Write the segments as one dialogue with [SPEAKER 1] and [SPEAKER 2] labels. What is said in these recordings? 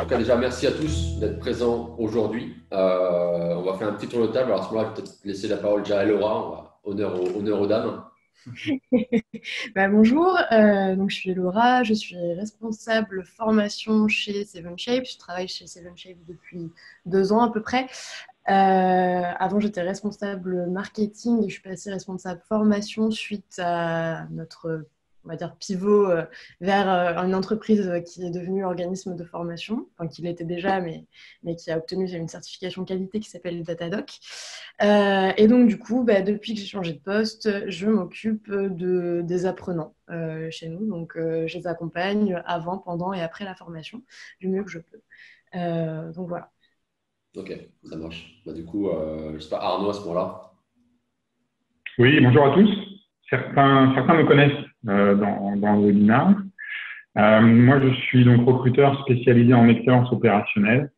[SPEAKER 1] tout cas, déjà, merci à tous d'être présents aujourd'hui. On va faire un petit tour de table. Alors, à ce moment-là, je vais peut-être laisser la parole déjà à Laura. Honneur aux dames.
[SPEAKER 2] Bonjour, donc je suis Laura, je suis responsable formation chez Seven Shapes. Je travaille chez Seven Shapes depuis 2 ans à peu près. Avant, j'étais responsable marketing et je suis passée responsable formation suite à notre, on va dire, pivot vers une entreprise qui est devenue organisme de formation, enfin qui l'était déjà, mais qui a obtenu une certification qualité qui s'appelle Datadoc. Et donc, du coup, depuis que j'ai changé de poste, je m'occupe des apprenants chez nous. Donc, je les accompagne avant, pendant et après la formation du mieux que je peux. Donc, voilà.
[SPEAKER 1] Ok, ça marche. Du coup, je sais pas, Arnaud à ce moment-là.
[SPEAKER 3] Oui, bonjour à tous. Certains me connaissent dans le webinaire. Moi, je suis donc recruteur spécialisé en excellence opérationnelle,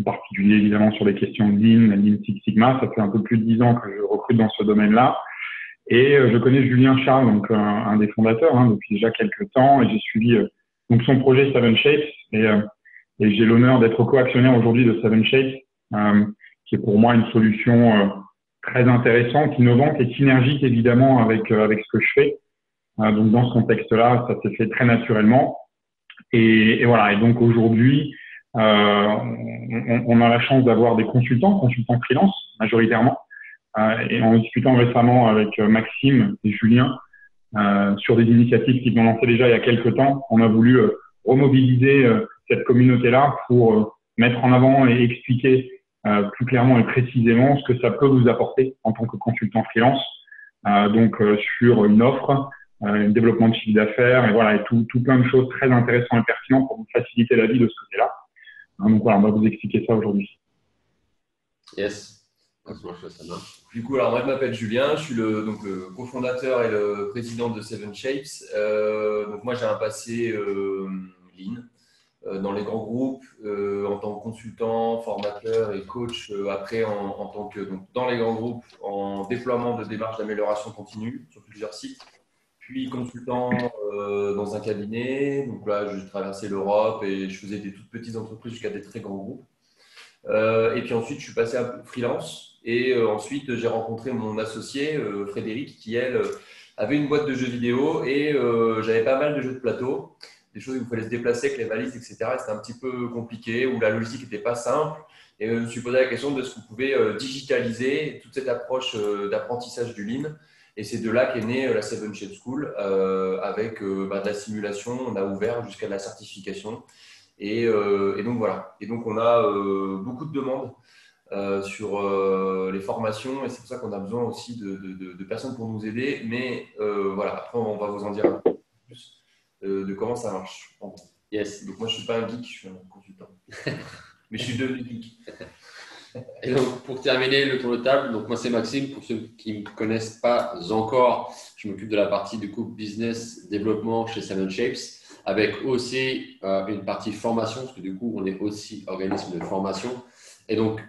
[SPEAKER 3] en particulier évidemment sur les questions de Lean Six Sigma. Ça fait un peu plus de 10 ans que je recrute dans ce domaine-là. Et je connais Julien Charles, donc un des fondateurs, depuis déjà quelques temps, et j'ai suivi donc son projet Seven Shapes, et j'ai l'honneur d'être co-actionnaire aujourd'hui de Seven Shapes, qui est pour moi une solution très intéressante, innovante et synergique évidemment avec ce que je fais. Donc dans ce contexte-là, ça s'est fait très naturellement. Et voilà. Et donc aujourd'hui, on a la chance d'avoir des consultants freelance majoritairement. Et en discutant récemment avec Maxime et Julien sur des initiatives qu'ils ont lancées déjà il y a quelques temps, on a voulu remobiliser cette communauté-là pour mettre en avant et expliquer plus clairement et précisément ce que ça peut vous apporter en tant que consultant freelance, sur une offre, un développement de chiffre d'affaires et voilà, et tout plein de choses très intéressantes et pertinentes pour vous faciliter la vie de ce côté-là. Donc voilà, on va vous expliquer ça aujourd'hui.
[SPEAKER 1] Yes.
[SPEAKER 4] Du coup, alors moi je m'appelle Julien, je suis le cofondateur et le président de Seven Shapes. Donc moi j'ai un passé Lean dans les grands groupes en tant que consultant, formateur et coach. Après en tant que dans les grands groupes en déploiement de démarches d'amélioration continue sur plusieurs sites. Puis consultant dans un cabinet. Donc là je traversais l'Europe et je faisais des toutes petites entreprises jusqu'à des très grands groupes. Et puis ensuite, je suis passé à freelance. Et ensuite, j'ai rencontré mon associé, Frédéric, qui, elle, avait une boîte de jeux vidéo. Et j'avais pas mal de jeux de plateau, des choses où il fallait se déplacer avec les valises, etc. Et c'était un petit peu compliqué, où la logistique n'était pas simple. Et je me suis posé la question de ce qu'on pouvait digitaliser toute cette approche d'apprentissage du Lean. Et c'est de là qu'est née la Seven Shapes School, avec de la simulation. On a ouvert jusqu'à de la certification. Et donc voilà. Et donc on a beaucoup de demandes sur les formations et c'est pour ça qu'on a besoin aussi de personnes pour nous aider. Mais voilà, après on va vous en dire un peu plus de comment ça marche. En gros. Yes. Donc moi je suis pas un geek, je suis un consultant. Mais je suis devenu geek.
[SPEAKER 1] Et donc pour terminer le tour de table, donc moi c'est Maxime. Pour ceux qui ne me connaissent pas encore, je m'occupe de la partie du coup business développement chez Seven Shapes, avec aussi une partie formation, parce que du coup, on est aussi organisme de formation. Et donc,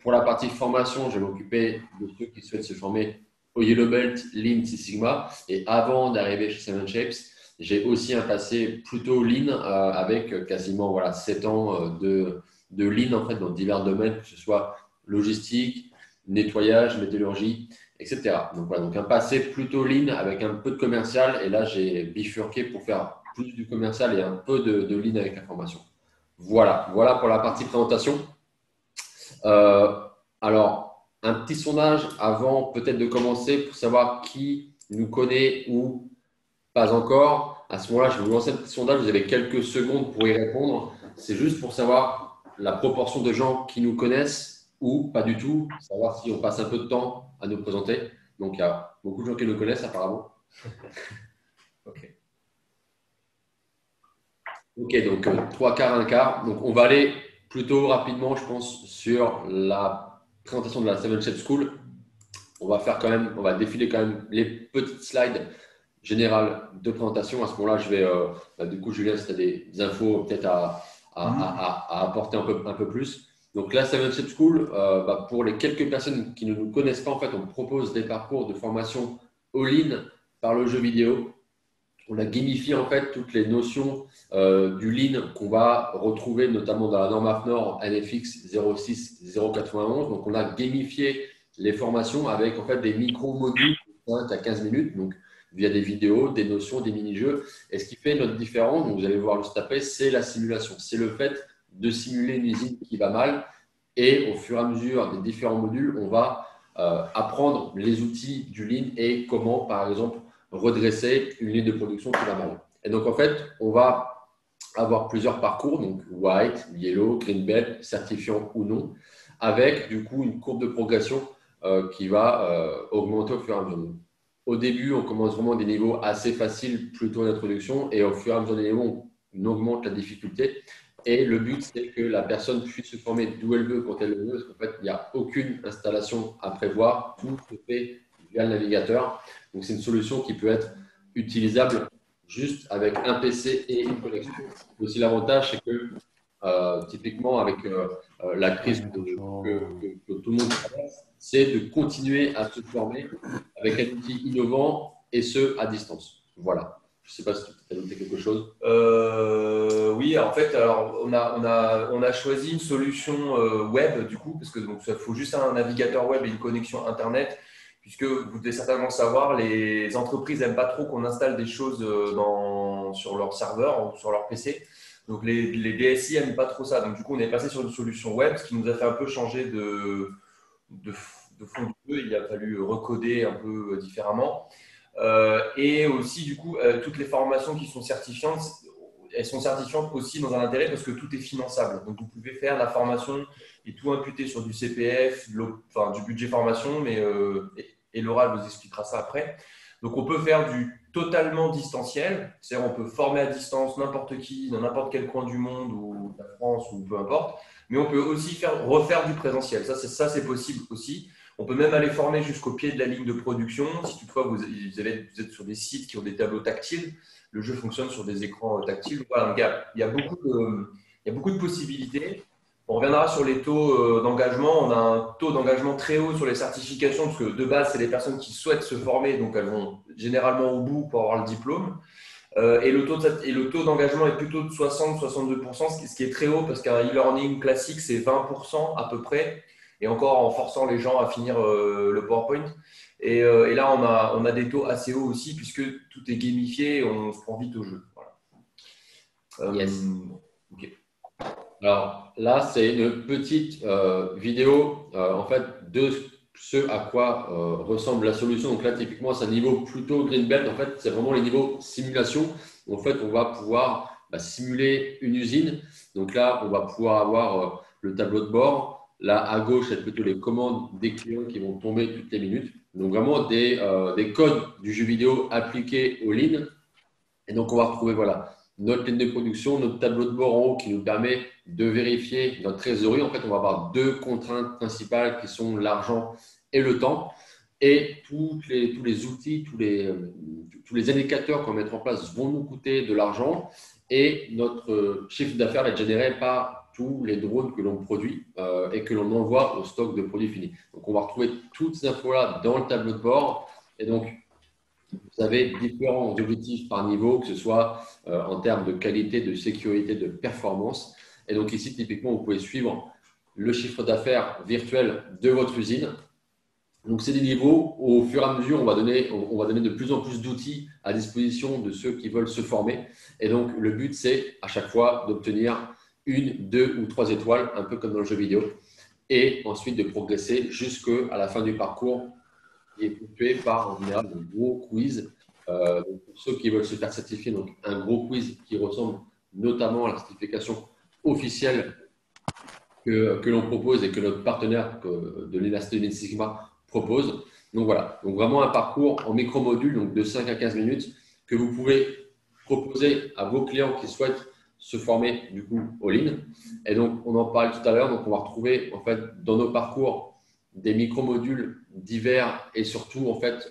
[SPEAKER 1] pour la partie formation, je vais m'occuper de ceux qui souhaitent se former au Yellow Belt, Lean, Six Sigma. Et avant d'arriver chez Seven Shapes, j'ai aussi un passé plutôt Lean, avec quasiment 7 ans de Lean en fait, dans divers domaines, que ce soit logistique, nettoyage, métallurgie, etc. Donc, voilà, donc un passé plutôt Lean avec un peu de commercial. Et là, j'ai bifurqué pour faire plus du commercial et un peu de Lean avec la formation. Voilà pour la partie présentation. Alors, un petit sondage avant peut-être de commencer pour savoir qui nous connaît ou pas encore. À ce moment-là, je vais vous lancer un petit sondage. Vous avez quelques secondes pour y répondre. C'est juste pour savoir la proportion de gens qui nous connaissent ou pas du tout, savoir si on passe un peu de temps à nous présenter. Donc, il y a beaucoup de gens qui nous connaissent apparemment. Ok. Ok, donc 3 quarts, 1 quart. Donc, on va aller plutôt rapidement, je pense, sur la présentation de la Seven Shapes School. On va défiler quand même les petites slides générales de présentation. À ce moment-là, je vais, du coup, Julien, si tu as des infos peut-être à apporter un peu plus. Donc, la Seven Shapes School, pour les quelques personnes qui ne nous connaissent pas, en fait, on propose des parcours de formation all-in par le jeu vidéo. on a gamifié en fait toutes les notions du Lean qu'on va retrouver notamment dans la norme AFNOR NFX 06 091. Donc, on a gamifié les formations avec en fait des micro-modules de 5 à 15 minutes, donc via des vidéos, des notions, des mini-jeux. Et ce qui fait notre différence, donc vous allez voir juste après, c'est la simulation. C'est le fait de simuler une usine qui va mal. Et au fur et à mesure des différents modules, on va apprendre les outils du Lean et comment, par exemple, redresser une ligne de production qui va mal. Et donc, en fait, on va avoir plusieurs parcours, donc white, yellow, green belt, certifiant ou non, avec du coup une courbe de progression qui va augmenter au fur et à mesure. Au début, on commence vraiment des niveaux assez faciles, plutôt d'introduction, et au fur et à mesure des niveaux, on augmente la difficulté. Et le but, c'est que la personne puisse se former d'où elle veut, quand elle le veut, parce qu'en fait, il n'y a aucune installation à prévoir, tout se fait via le navigateur. Donc, c'est une solution qui peut être utilisable juste avec un PC et une connexion. Aussi, l'avantage, c'est que typiquement, avec la crise que tout le monde traverse, c'est de continuer à se former avec un outil innovant et ce, à distance. Voilà. Je ne sais pas si tu as noté quelque chose.
[SPEAKER 4] Oui, en fait, alors, on a choisi une solution web, du coup, parce que donc, il faut juste un navigateur web et une connexion Internet, puisque vous devez certainement savoir, les entreprises n'aiment pas trop qu'on installe des choses sur leur serveur ou sur leur PC. Donc, les DSI n'aiment pas trop ça. Donc, du coup, on est passé sur une solution web, ce qui nous a fait un peu changer de fond du jeu. Il a fallu recoder un peu différemment. Et aussi, du coup, toutes les formations qui sont certifiantes, elles sont certifiantes aussi dans un intérêt parce que tout est finançable. Donc, vous pouvez faire la formation et tout imputer sur du CPF, du budget formation, et Laura vous expliquera ça après. Donc, on peut faire du totalement distanciel, c'est-à-dire on peut former à distance n'importe qui, dans n'importe quel coin du monde ou de la France ou peu importe, mais on peut aussi refaire du présentiel. Ça, c'est possible aussi. On peut même aller former jusqu'au pied de la ligne de production. Si toutefois vous êtes sur des sites qui ont des tableaux tactiles, le jeu fonctionne sur des écrans tactiles. Voilà, il y a beaucoup de possibilités. On reviendra sur les taux d'engagement. On a un taux d'engagement très haut sur les certifications, parce que de base, c'est les personnes qui souhaitent se former, donc elles vont généralement au bout pour avoir le diplôme. Et le taux d'engagement est plutôt de 60-62%, ce qui est très haut, parce qu'un e-learning classique, c'est 20% à peu près, et encore en forçant les gens à finir le PowerPoint. Et là, on a des taux assez hauts aussi, puisque tout est gamifié et on se prend vite au jeu. Voilà.
[SPEAKER 1] Yes. Okay. Alors là, c'est une petite vidéo en fait de ce à quoi ressemble la solution. Donc là, typiquement, c'est un niveau plutôt green belt. En fait, c'est vraiment les niveaux simulation. En fait, on va pouvoir simuler une usine. Donc là, on va pouvoir avoir le tableau de bord. Là, à gauche, c'est plutôt les commandes des clients qui vont tomber toutes les minutes. Donc vraiment des codes du jeu vidéo appliqués aux lignes. Et donc, on va retrouver notre ligne de production, notre tableau de bord en haut qui nous permet de vérifier notre trésorerie. En fait, on va avoir deux contraintes principales qui sont l'argent et le temps. Et tous les outils, tous les indicateurs qu'on va mettre en place vont nous coûter de l'argent. Et notre chiffre d'affaires va être généré par tous les drones que l'on produit et que l'on envoie au stock de produits finis. Donc, on va retrouver toutes ces infos-là dans le tableau de bord. Et donc, vous avez différents objectifs par niveau, que ce soit en termes de qualité, de sécurité, de performance. Et donc ici, typiquement, vous pouvez suivre le chiffre d'affaires virtuel de votre usine. Donc, c'est des niveaux où, au fur et à mesure, on va donner de plus en plus d'outils à disposition de ceux qui veulent se former. Et donc, le but, c'est à chaque fois d'obtenir 1, 2 ou 3 étoiles, un peu comme dans le jeu vidéo, et ensuite de progresser jusqu'à la fin du parcours, qui est ponctué par en général un gros quiz. Pour ceux qui veulent se faire certifier, donc un gros quiz qui ressemble notamment à la certification officielle que l'on propose et que notre partenaire de l'Université de Sigma propose. Donc voilà, donc vraiment un parcours en micro-module, donc de 5 à 15 minutes, que vous pouvez proposer à vos clients qui souhaitent se former du coup au Lean. Et donc, on en parlait tout à l'heure, donc on va retrouver en fait dans nos parcours des micro-modules divers et surtout en fait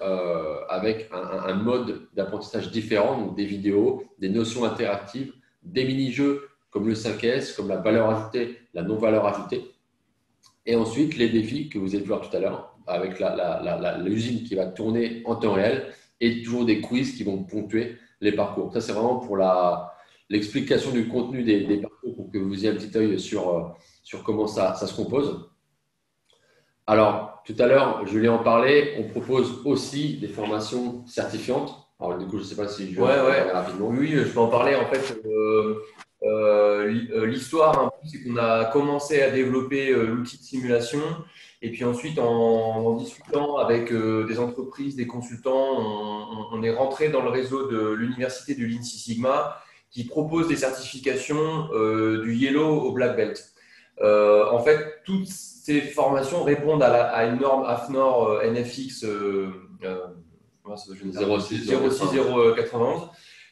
[SPEAKER 1] avec un mode d'apprentissage différent, donc des vidéos, des notions interactives, des mini-jeux comme le 5S, comme la valeur ajoutée, la non-valeur ajoutée. Et ensuite, les défis que vous avez pu voir tout à l'heure, avec l'usine qui va tourner en temps réel et toujours des quiz qui vont ponctuer les parcours. Ça, c'est vraiment pour l'explication du contenu des parcours pour que vous ayez un petit œil sur comment ça se compose. Alors, tout à l'heure, Julien en parlait, on propose aussi des formations certifiantes. Alors, du coup, je ne sais pas si je vais en parler rapidement.
[SPEAKER 4] Oui, je peux en parler. En fait, l'histoire, un peu, c'est qu'on a commencé à développer l'outil de simulation. Et puis ensuite, en discutant avec des entreprises, des consultants, on est rentré dans le réseau de l'université du Lean Six Sigma qui propose des certifications du Yellow au Black Belt. En fait, toutes ces formations répondent à une norme AFNOR NFX 06091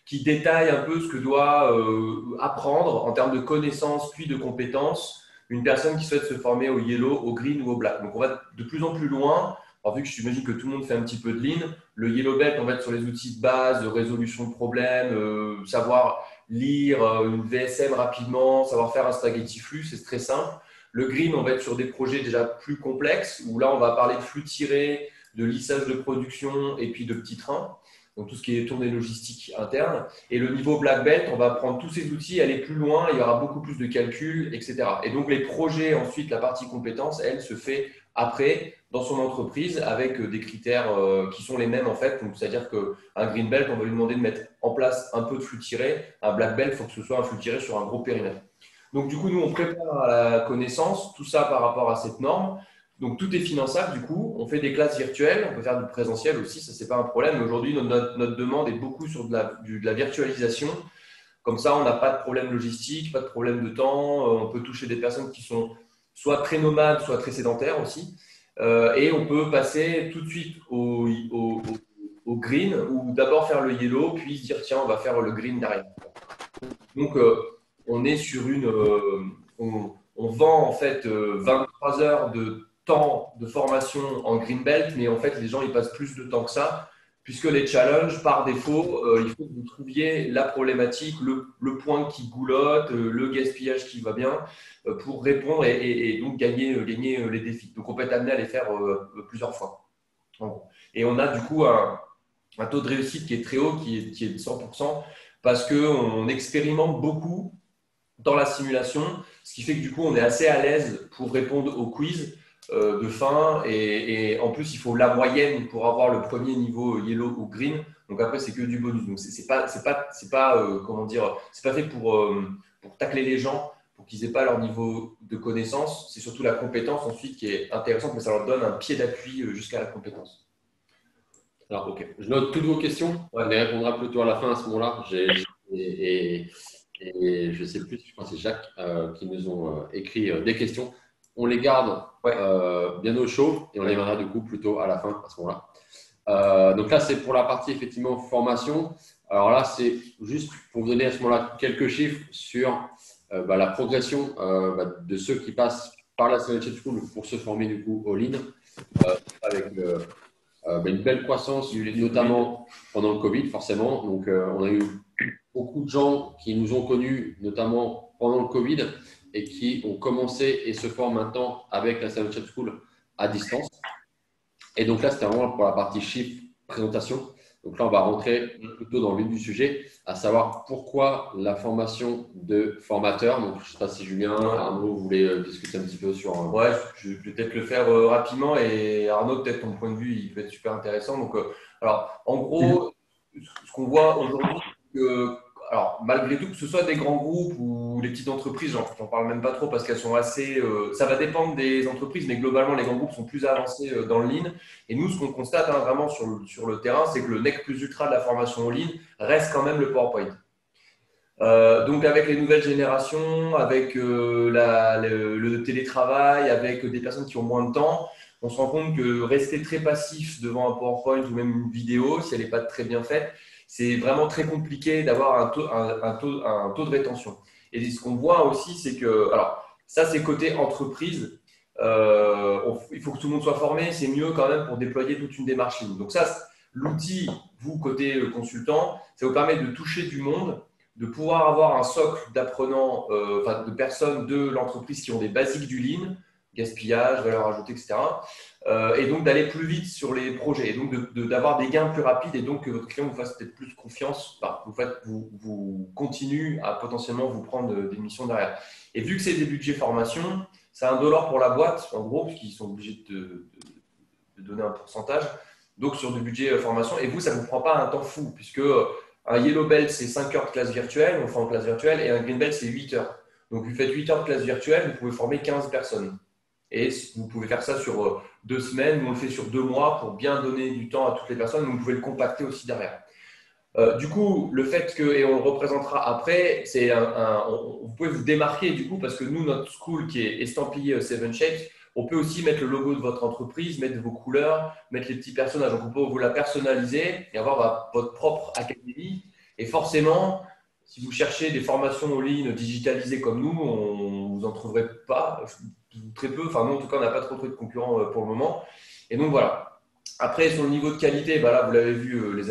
[SPEAKER 4] qui détaille un peu ce que doit apprendre en termes de connaissances puis de compétences une personne qui souhaite se former au Yellow, au Green ou au Black. Donc, on va de plus en plus loin. Alors, vu que j'imagine que tout le monde fait un petit peu de Lean, le Yellow Belt, on va être sur les outils de base, de résolution de problèmes, savoir lire une VSM rapidement, savoir faire un spaghetti flux, c'est très simple. Le Green, on va être sur des projets déjà plus complexes, où là, on va parler de flux tiré, de lissage de production et puis de petits trains. Donc, tout ce qui est tournée logistique interne. Et le niveau Black Belt, on va prendre tous ces outils, aller plus loin, il y aura beaucoup plus de calculs, etc. Et donc, les projets, ensuite, la partie compétences, elle se fait après dans son entreprise avec des critères qui sont les mêmes en fait. C'est-à-dire qu'un Green Belt, on va lui demander de mettre en place un peu de flux tiré. Un Black Belt, il faut que ce soit un flux tiré sur un gros périmètre. Donc, du coup, nous, on prépare à la connaissance, tout ça par rapport à cette norme. Donc, tout est finançable, du coup. On fait des classes virtuelles, on peut faire du présentiel aussi, ça, c'est pas un problème. Mais aujourd'hui, notre demande est beaucoup sur de la virtualisation. Comme ça, on n'a pas de problème logistique, pas de problème de temps. On peut toucher des personnes qui sont soit très nomades, soit très sédentaires aussi. Et on peut passer tout de suite au green, ou d'abord faire le yellow, puis se dire, tiens, on va faire le green derrière. Donc, on est sur on vend en fait 23 heures de temps de formation en green belt, mais en fait les gens ils passent plus de temps que ça, puisque les challenges par défaut, il faut que vous trouviez la problématique, le point qui goulotte, le gaspillage qui va bien, pour répondre et donc gagner les défis. Donc on peut être amené à les faire plusieurs fois. Et on a du coup un taux de réussite qui est très haut, qui est de 100%, parce qu'on expérimente beaucoup dans la simulation, ce qui fait que du coup, on est assez à l'aise pour répondre aux quiz de fin. Et en plus, il faut la moyenne pour avoir le premier niveau yellow ou green. Donc après, c'est que du bonus. Donc c'est pas comment dire, c'est pas fait pour tacler les gens, pour qu'ils n'aient pas leur niveau de connaissance. C'est surtout la compétence ensuite qui est intéressante, mais ça leur donne un pied d'appui jusqu'à la compétence.
[SPEAKER 1] Alors, ok. Je note toutes vos questions. On les répondra plutôt à la fin à ce moment-là. Et je ne sais plus, je pense que c'est Jacques qui nous ont écrit des questions. On les garde bien au chaud et on les verra du coup plutôt à la fin à ce moment-là. Donc là, c'est pour la partie effectivement formation. Alors là, c'est juste pour vous donner à ce moment-là quelques chiffres sur la progression de ceux qui passent par la Seven Shapes School pour se former du coup au Lean avec une belle croissance, notamment pendant le Covid, forcément. Donc, on a eu beaucoup de gens qui nous ont connus, notamment pendant le Covid, et qui ont commencé et se forment maintenant avec la Seven Shapes School à distance. Et donc là, c'était vraiment pour la partie chiffre, présentation. Donc là, on va rentrer plutôt dans le vif du sujet, à savoir pourquoi la formation de formateur. Donc, je ne sais pas si Julien, Arnaud, vous voulez discuter un petit peu sur…
[SPEAKER 4] Ouais, je vais peut-être le faire rapidement. Et Arnaud, peut-être ton point de vue, il peut être super intéressant. Donc, alors, en gros, ce qu'on voit aujourd'hui, alors, malgré tout, que ce soit des grands groupes ou des petites entreprises, j'en parle même pas trop parce qu'elles sont assez… ça va dépendre des entreprises, mais globalement, les grands groupes sont plus avancés dans le Lean. Et nous, ce qu'on constate vraiment sur le terrain, c'est que le nec plus ultra de la formation en Lean reste quand même le PowerPoint. Donc, avec les nouvelles générations, avec le télétravail, avec des personnes qui ont moins de temps, on se rend compte que rester très passif devant un PowerPoint ou même une vidéo, si elle n'est pas très bien faite, c'est vraiment très compliqué d'avoir un taux de rétention. Et ce qu'on voit aussi, c'est que, alors ça c'est côté entreprise, il faut que tout le monde soit formé, c'est mieux quand même pour déployer toute une démarche ligne. Donc ça, l'outil, vous côté consultant, ça vous permet de toucher du monde, de pouvoir avoir un socle d'apprenants, de personnes de l'entreprise qui ont des basiques du Lean, gaspillage, valeur ajoutée, etc. Et donc d'aller plus vite sur les projets et donc d'avoir des gains plus rapides et donc que votre client vous fasse peut-être plus confiance, vous continue à potentiellement vous prendre des missions derrière. Et vu que c'est des budgets formation, c'est $1 pour la boîte, en gros, puisqu'ils sont obligés de donner un pourcentage, donc sur du budget formation. Et vous, ça ne vous prend pas un temps fou, puisque un Yellow Belt, c'est 5 heures de classe virtuelle, on fait en classe virtuelle, et un Green Belt, c'est 8 heures. Donc, vous faites 8 heures de classe virtuelle, vous pouvez former 15 personnes. Et vous pouvez faire ça sur 2 semaines, nous on le fait sur 2 mois pour bien donner du temps à toutes les personnes, mais vous pouvez le compacter aussi derrière. Du coup, le fait que, et on le représentera après, c'est vous pouvez vous démarquer du coup parce que nous, notre school qui est estampillé 7 Shapes, on peut aussi mettre le logo de votre entreprise, mettre vos couleurs, mettre les petits personnages. Donc, on peut vous la personnaliser et avoir votre propre académie. Et forcément, si vous cherchez des formations en ligne digitalisées comme nous, on vous en trouverez pas, très peu. Enfin, nous, en tout cas, on n'a pas trop de concurrents pour le moment. Et donc, voilà. Après, sur le niveau de qualité, bah là, vous l'avez vu,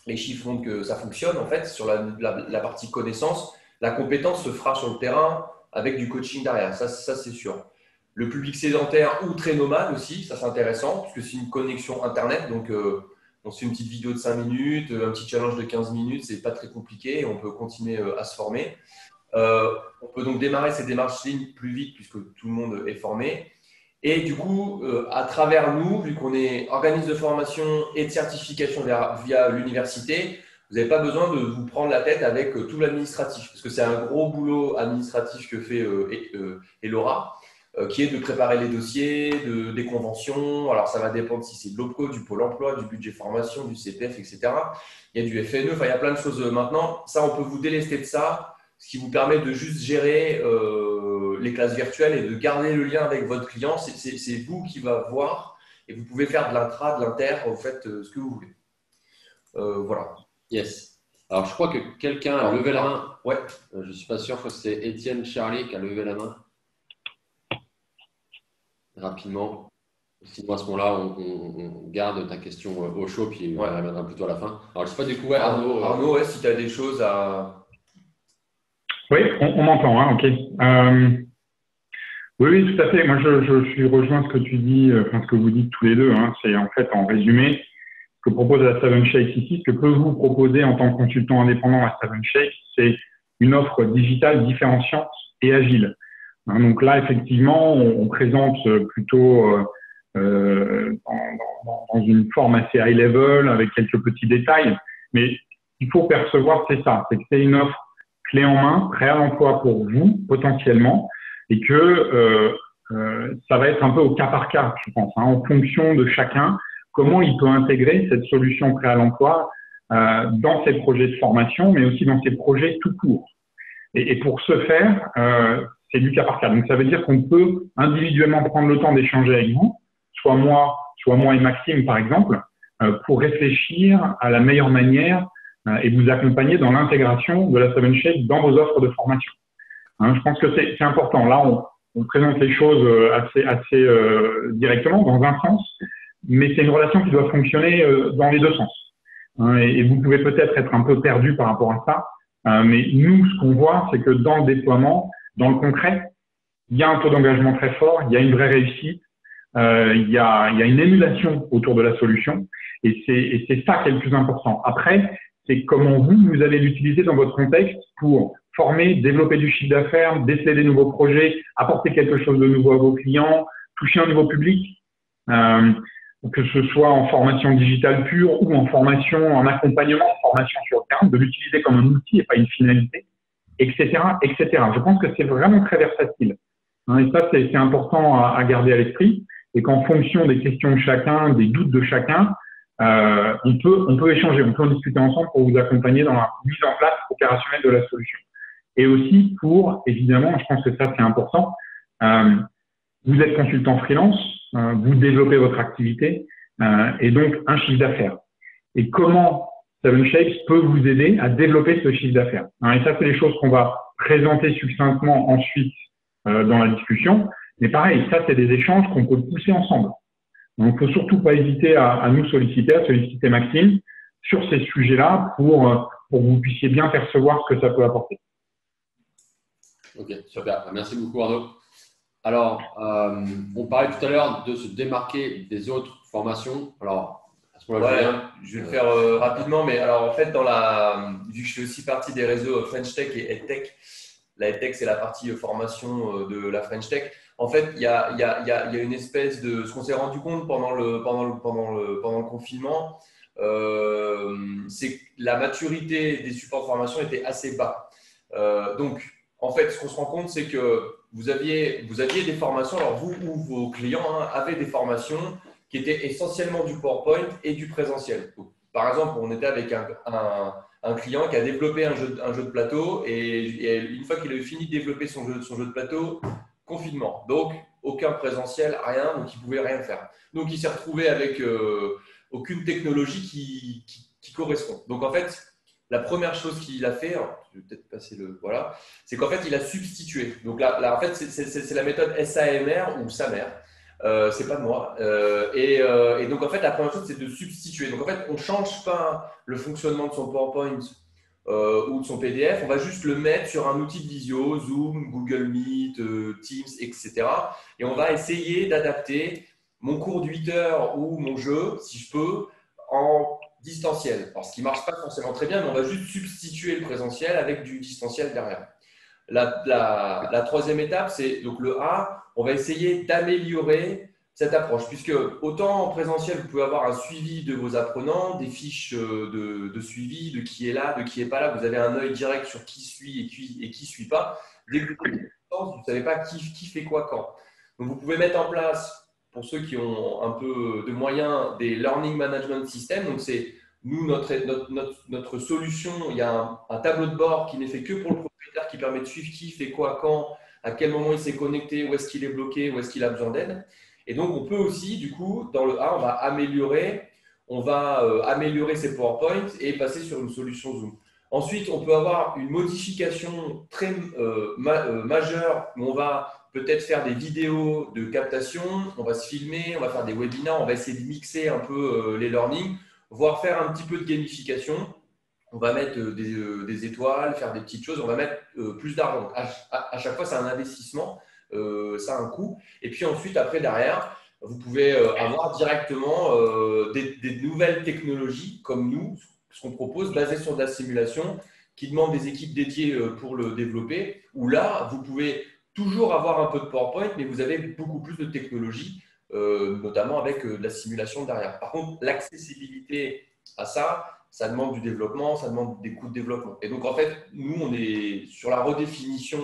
[SPEAKER 4] les chiffres montrent que ça fonctionne en fait sur la partie connaissance. La compétence se fera sur le terrain avec du coaching derrière, ça c'est sûr. Le public sédentaire ou très nomade aussi, ça c'est intéressant puisque c'est une connexion internet. Donc on se fait une petite vidéo de 5 minutes, un petit challenge de 15 minutes, c'est pas très compliqué et on peut continuer à se former. On peut donc démarrer ces démarches lignes plus vite puisque tout le monde est formé. Et du coup, à travers nous, vu qu'on est organisme de formation et de certification via l'université, vous n'avez pas besoin de vous prendre la tête avec tout l'administratif, parce que c'est un gros boulot administratif que fait Elora, qui est de préparer les dossiers, des conventions. Alors, ça va dépendre si c'est de l'OPCO, du Pôle emploi, du budget formation, du CPF, etc. Il y a du FNE, enfin, il y a plein de choses maintenant. Ça, on peut vous délester de ça, ce qui vous permet de juste gérer les classes virtuelles et de garder le lien avec votre client. C'est vous qui va voir et vous pouvez faire de l'intra, de l'inter, vous faites ce que vous voulez. Voilà.
[SPEAKER 1] Yes. Alors, je crois que quelqu'un a levé la main.
[SPEAKER 4] Ouais.
[SPEAKER 1] Je ne suis pas sûr, je crois que c'est Étienne Charlie qui a levé la main. Rapidement. Sinon, à ce moment-là, on garde ta question au chaud, puis on la reviendra plutôt à la fin. Alors, je ne sais pas du coup,
[SPEAKER 4] Arnaud, si tu as des choses à…
[SPEAKER 3] Oui, on m'entend, hein, ok. Oui, tout à fait. Moi, je suis rejoint ce que tu dis, ce que vous dites tous les deux. Hein. C'est en fait, en résumé, ce que propose la 7 Shapes ici, ce que peut vous proposer en tant que consultant indépendant à 7 Shapes, c'est une offre digitale différenciante et agile. Hein, donc là, effectivement, on présente plutôt dans une forme assez high level, avec quelques petits détails, mais il faut percevoir, c'est ça, c'est que c'est une offre clé en main, prêt à l'emploi pour vous, potentiellement, et que ça va être un peu au cas par cas, je pense, hein, en fonction de chacun, comment il peut intégrer cette solution prêt à l'emploi dans ses projets de formation, mais aussi dans ses projets tout court. Et pour ce faire, c'est du cas par cas. Donc, ça veut dire qu'on peut individuellement prendre le temps d'échanger avec vous, soit moi et Maxime, par exemple, pour réfléchir à la meilleure manière et vous accompagner dans l'intégration de la 7 Shapes dans vos offres de formation. Hein, je pense que c'est important. Là, on présente les choses assez directement, dans un sens, mais c'est une relation qui doit fonctionner dans les deux sens. Hein, et vous pouvez peut-être être un peu perdu par rapport à ça, mais nous, ce qu'on voit, c'est que dans le déploiement, dans le concret, il y a un taux d'engagement très fort, il y a une vraie réussite, il y a une émulation autour de la solution, et c'est ça qui est le plus important. Après, c'est comment vous allez l'utiliser dans votre contexte pour former, développer du chiffre d'affaires, déceler des nouveaux projets, apporter quelque chose de nouveau à vos clients, toucher un nouveau public, que ce soit en formation digitale pure ou en formation, en accompagnement, en formation sur le terrain, de l'utiliser comme un outil et pas une finalité, etc., etc. Je pense que c'est vraiment très versatile. Hein, et ça, c'est important à garder à l'esprit. Et qu'en fonction des questions de chacun, des doutes de chacun, on peut échanger, on peut en discuter ensemble pour vous accompagner dans la mise en place opérationnelle de la solution. Et aussi pour, évidemment, je pense que ça c'est important, vous êtes consultant freelance, vous développez votre activité et donc un chiffre d'affaires. Et comment 7 Shapes peut vous aider à développer ce chiffre d'affaires. Et ça, c'est les choses qu'on va présenter succinctement ensuite dans la discussion. Mais pareil, ça, c'est des échanges qu'on peut pousser ensemble. Donc, il ne faut surtout pas hésiter à nous solliciter, à solliciter Maxime sur ces sujets-là pour que vous puissiez bien percevoir ce que ça peut apporter.
[SPEAKER 1] Ok, super. Merci beaucoup, Arnaud. Alors, on parlait tout à l'heure de se démarquer des autres formations. Alors, à ce moment-là,
[SPEAKER 4] je vais le faire rapidement, mais alors en fait, vu que je fais aussi partie des réseaux French Tech et EdTech, la EdTech, c'est la partie formation de la French Tech. En fait, il y a une espèce de… Ce qu'on s'est rendu compte pendant le confinement, c'est que la maturité des supports de formation était assez bas. Donc, en fait, ce qu'on se rend compte, c'est que vous aviez des formations, alors vous ou vos clients avaient des formations qui étaient essentiellement du PowerPoint et du présentiel. Donc, par exemple, on était avec un client qui a développé un jeu de plateau et une fois qu'il a fini de développer son jeu de plateau, confinement. Donc, aucun présentiel, rien, donc il ne pouvait rien faire. Donc, il s'est retrouvé avec aucune technologie qui correspond. Donc, en fait, la première chose qu'il a fait, je vais peut-être passer voilà, c'est qu'en fait, il a substitué. Donc là en fait, c'est la méthode SAMR ou SAMR. C'est pas de moi. Et donc, en fait, la première chose, c'est de substituer. Donc, en fait, on ne change pas le fonctionnement de son PowerPoint ou de son PDF. On va juste le mettre sur un outil de visio, Zoom, Google Meet, Teams, etc. Et on va essayer d'adapter mon cours de 8 heures ou mon jeu, si je peux, en distanciel. Alors, ce qui ne marche pas forcément très bien, mais on va juste substituer le présentiel avec du distanciel derrière. La troisième étape, c'est donc le A, on va essayer d'améliorer cette approche, puisque autant en présentiel, vous pouvez avoir un suivi de vos apprenants, des fiches de suivi, de qui est là, de qui n'est pas là, vous avez un œil direct sur qui suit et qui ne suit pas. Dès que vous ne savez pas qui fait quoi quand. Donc, vous pouvez mettre en place, pour ceux qui ont un peu de moyens, des learning management systems. Donc, c'est nous, notre solution, il y a un tableau de bord qui n'est fait que pour le propriétaire, qui permet de suivre qui fait quoi quand, à quel moment il s'est connecté, où est-ce qu'il est bloqué, où est-ce qu'il a besoin d'aide. Et donc, on peut aussi, du coup, dans le A, on va améliorer ses PowerPoint et passer sur une solution Zoom. Ensuite, on peut avoir une modification très majeure où on va peut-être faire des vidéos de captation, on va se filmer, on va faire des webinars, on va essayer de mixer un peu les learnings, voire faire un petit peu de gamification. On va mettre des étoiles, faire des petites choses, on va mettre plus d'argent. Donc, à chaque fois, c'est un investissement, ça a un coût. Et puis ensuite, après, derrière, vous pouvez avoir directement des nouvelles technologies comme nous, ce qu'on propose, basées sur de la simulation, qui demandent des équipes dédiées pour le développer, où là, vous pouvez toujours avoir un peu de PowerPoint, mais vous avez beaucoup plus de technologies, notamment avec de la simulation derrière. Par contre, l'accessibilité à ça demande du développement, ça demande des coûts de développement. Et donc, en fait, nous, on est sur la redéfinition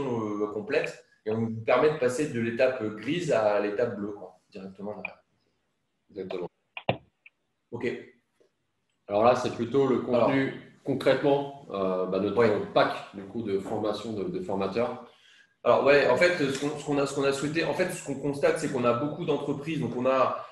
[SPEAKER 4] complète et on nous permet de passer de l'étape grise à l'étape bleue, quoi, directement derrière.
[SPEAKER 1] Exactement.
[SPEAKER 4] OK.
[SPEAKER 1] Alors là, c'est plutôt le contenu, concrètement, notre pack du coup, de formation de formateurs.
[SPEAKER 4] Alors, ouais, en fait, ce qu'on a souhaité, en fait, ce qu'on constate, c'est qu'on a beaucoup d'entreprises. Donc, on a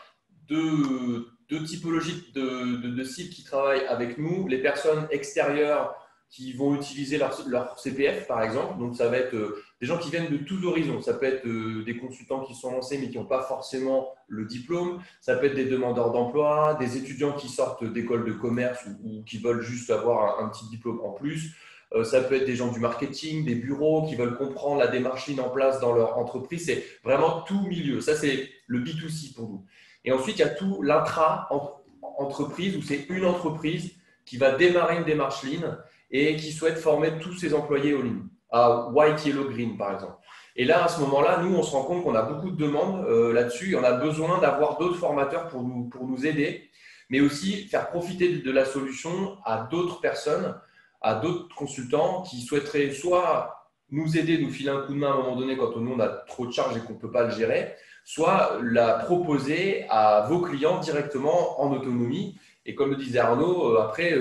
[SPEAKER 4] deux typologies de sites qui travaillent avec nous. Les personnes extérieures qui vont utiliser leur CPF, par exemple. Donc, ça va être des gens qui viennent de tous horizons. Ça peut être des consultants qui sont lancés mais qui n'ont pas forcément le diplôme. Ça peut être des demandeurs d'emploi, des étudiants qui sortent d'écoles de commerce ou qui veulent juste avoir un petit diplôme en plus. Ça peut être des gens du marketing, des bureaux qui veulent comprendre la démarche ligne en place dans leur entreprise. C'est vraiment tout milieu. Ça, c'est le B2C pour nous. Et ensuite, il y a tout l'intra-entreprise où c'est une entreprise qui va démarrer une démarche ligne et qui souhaite former tous ses employés au ligne, à White, Yellow, Green, par exemple. Et là, à ce moment-là, nous, on se rend compte qu'on a beaucoup de demandes là-dessus. On a besoin d'avoir d'autres formateurs pour nous aider, mais aussi faire profiter de la solution à d'autres personnes, à d'autres consultants qui souhaiteraient soit nous aider, nous filer un coup de main à un moment donné quand nous, on a trop de charges et qu'on ne peut pas le gérer, soit la proposer à vos clients directement en autonomie. Et comme le disait Arnaud, après,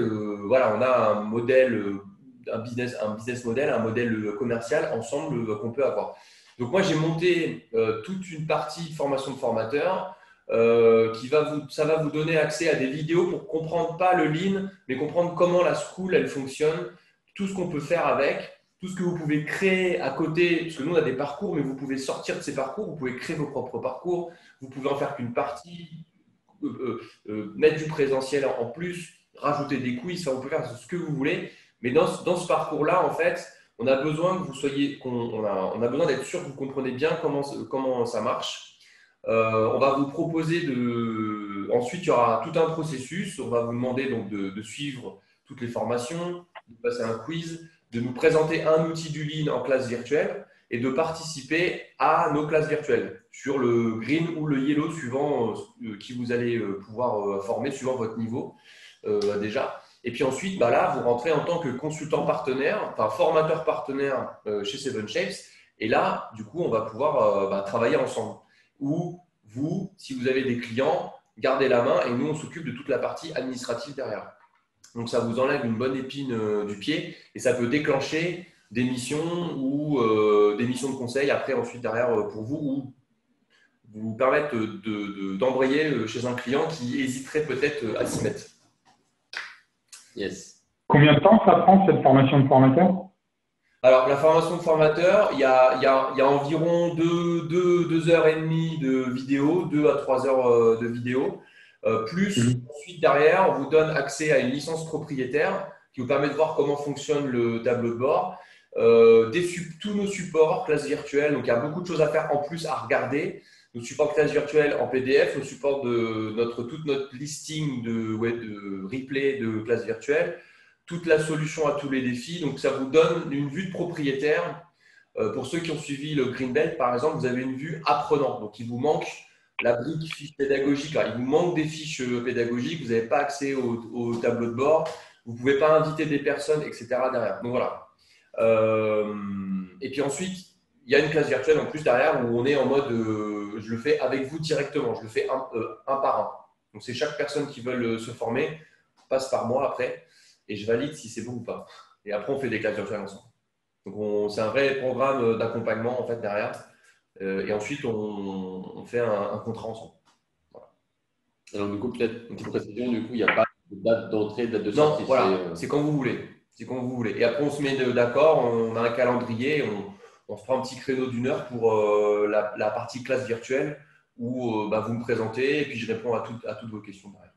[SPEAKER 4] voilà, on a un modèle, un business model, un modèle commercial ensemble qu'on peut avoir. Donc moi, j'ai monté toute une partie de formation de formateurs ça va vous donner accès à des vidéos pour comprendre pas le lean, mais comprendre comment la school, elle fonctionne, tout ce qu'on peut faire avec, tout ce que vous pouvez créer à côté, parce que nous, on a des parcours, mais vous pouvez sortir de ces parcours, vous pouvez créer vos propres parcours, vous pouvez en faire qu'une partie, mettre du présentiel en plus, rajouter des quiz, enfin, vous pouvez faire ce que vous voulez. Mais dans ce parcours-là, en fait, on a besoin que vous soyez, on a besoin d'être sûr que vous comprenez bien comment ça marche. On va vous proposer ensuite, il y aura tout un processus. On va vous demander donc de suivre toutes les formations, de passer un quiz, de nous présenter un outil du Lean en classe virtuelle et de participer à nos classes virtuelles sur le green ou le yellow suivant qui vous allez pouvoir former suivant votre niveau déjà. Et puis ensuite, là, vous rentrez en tant que consultant partenaire, enfin formateur partenaire chez 7Shapes. Et là, du coup, on va pouvoir travailler ensemble. Ou vous, si vous avez des clients, gardez la main et nous, on s'occupe de toute la partie administrative derrière. Donc, ça vous enlève une bonne épine du pied et ça peut déclencher des missions ou des missions de conseil après, ensuite, derrière pour vous ou vous permettre d'embrayer chez un client qui hésiterait peut-être à s'y mettre.
[SPEAKER 1] Yes.
[SPEAKER 3] Combien de temps ça prend cette formation de formateur?
[SPEAKER 4] Alors, la formation de formateur, il y a environ 2 heures et demie de vidéo, 2 à 3 heures de vidéo. Ensuite, derrière, on vous donne accès à une licence propriétaire qui vous permet de voir comment fonctionne le tableau de bord. Tous nos supports, classe virtuelle, donc il y a beaucoup de choses à faire en plus à regarder. Nos supports classe virtuelle en PDF, nos supports toute notre listing de replay de classe virtuelle, toute la solution à tous les défis. Donc, ça vous donne une vue de propriétaire. Pour ceux qui ont suivi le Green Belt, par exemple, vous avez une vue apprenant. Donc, il vous manque la brique fiche pédagogique. Il vous manque des fiches pédagogiques. Vous n'avez pas accès au tableau de bord. Vous ne pouvez pas inviter des personnes, etc. derrière. Donc, voilà. Et puis ensuite, il y a une classe virtuelle en plus derrière où on est en mode je le fais avec vous directement. Je le fais un par un. Donc, c'est chaque personne qui veut se former passe par moi après. Et je valide si c'est bon ou pas. Et après, on fait des classes virtuelles ensemble. Donc, c'est un vrai programme d'accompagnement en fait derrière. Et ensuite, on fait un contrat ensemble. Voilà.
[SPEAKER 1] Alors, du coup, peut-être une petite précision, du coup, il n'y a pas de date d'entrée, date de
[SPEAKER 4] sortie.
[SPEAKER 1] Non,
[SPEAKER 4] voilà, c'est quand vous voulez. C'est quand vous voulez. Et après, on se met d'accord, on a un calendrier, on se prend un petit créneau d'une heure pour la partie classe virtuelle où vous me présentez et puis je réponds à toutes vos questions derrière.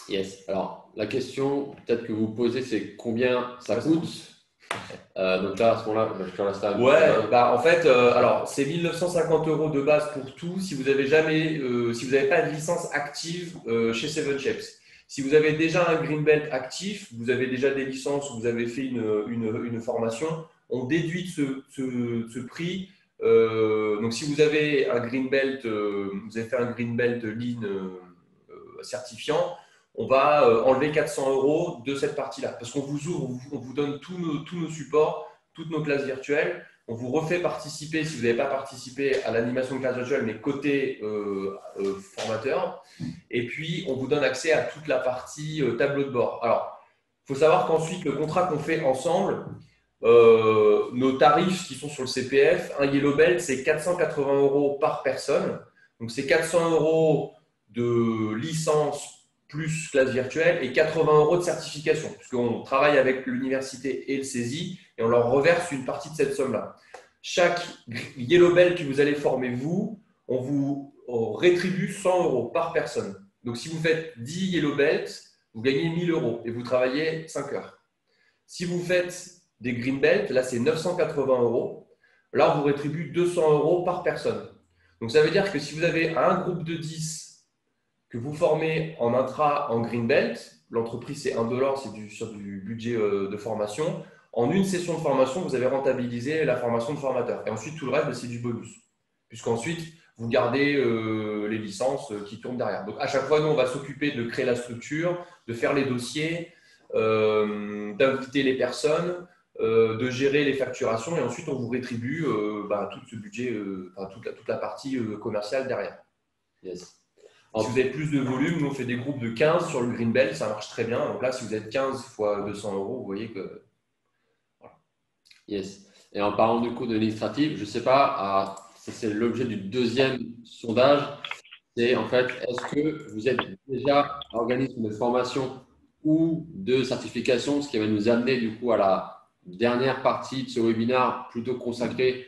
[SPEAKER 1] Yes. Alors, la question peut-être que vous posez, c'est combien ça coûte. Donc là, à ce moment-là, je te laisse là.
[SPEAKER 4] Ouais, en fait, alors c'est 1 950 € de base pour tout si vous n'avez pas de licence active chez 7Shapes. Si vous avez déjà un Green Belt actif, vous avez déjà des licences, vous avez fait une formation, on déduit de ce prix. Donc, si vous avez un Green Belt, vous avez fait un Green Belt Lean certifiant, on va enlever 400 € de cette partie-là. Parce qu'on vous ouvre, on vous donne tous nos supports, toutes nos classes virtuelles. On vous refait participer, si vous n'avez pas participé à l'animation de classe virtuelle, mais côté formateur. Et puis, on vous donne accès à toute la partie tableau de bord. Alors, il faut savoir qu'ensuite, le contrat qu'on fait ensemble, nos tarifs qui sont sur le CPF, un Yellow Belt, c'est 480 € par personne. Donc, c'est 400 € de licence plus classe virtuelle et 80 € de certification, puisqu'on travaille avec l'université et le CESI et on leur reverse une partie de cette somme-là. Chaque Yellow Belt que vous allez former, on vous rétribue 100 € par personne. Donc, si vous faites 10 Yellow Belt, vous gagnez 1 000 € et vous travaillez 5 heures. Si vous faites des Green Belt, là, c'est 980 €. Là, on vous rétribue 200 € par personne. Donc, ça veut dire que si vous avez un groupe de 10 que vous formez en intra en Green Belt, l'entreprise c'est 1 $, c'est sur du budget de formation. En une session de formation, vous avez rentabilisé la formation de formateur. Et ensuite, tout le reste, c'est du bonus. Puisqu'ensuite, vous gardez les licences qui tournent derrière. Donc, à chaque fois, nous, on va s'occuper de créer la structure, de faire les dossiers, d'inviter les personnes, de gérer les facturations. Et ensuite, on vous rétribue tout ce budget, toute la partie commerciale derrière.
[SPEAKER 1] Yes.
[SPEAKER 4] Si vous avez plus de volume, nous on fait des groupes de 15 sur le Green Belt, ça marche très bien. Donc là, si vous êtes 15 fois 200 €, vous voyez que… Voilà.
[SPEAKER 1] Yes. Et en parlant du coup de l'administratif, je ne sais pas, c'est l'objet du deuxième sondage, c'est en fait, est-ce que vous êtes déjà organisme de formation ou de certification, ce qui va nous amener du coup à la dernière partie de ce webinaire plutôt consacré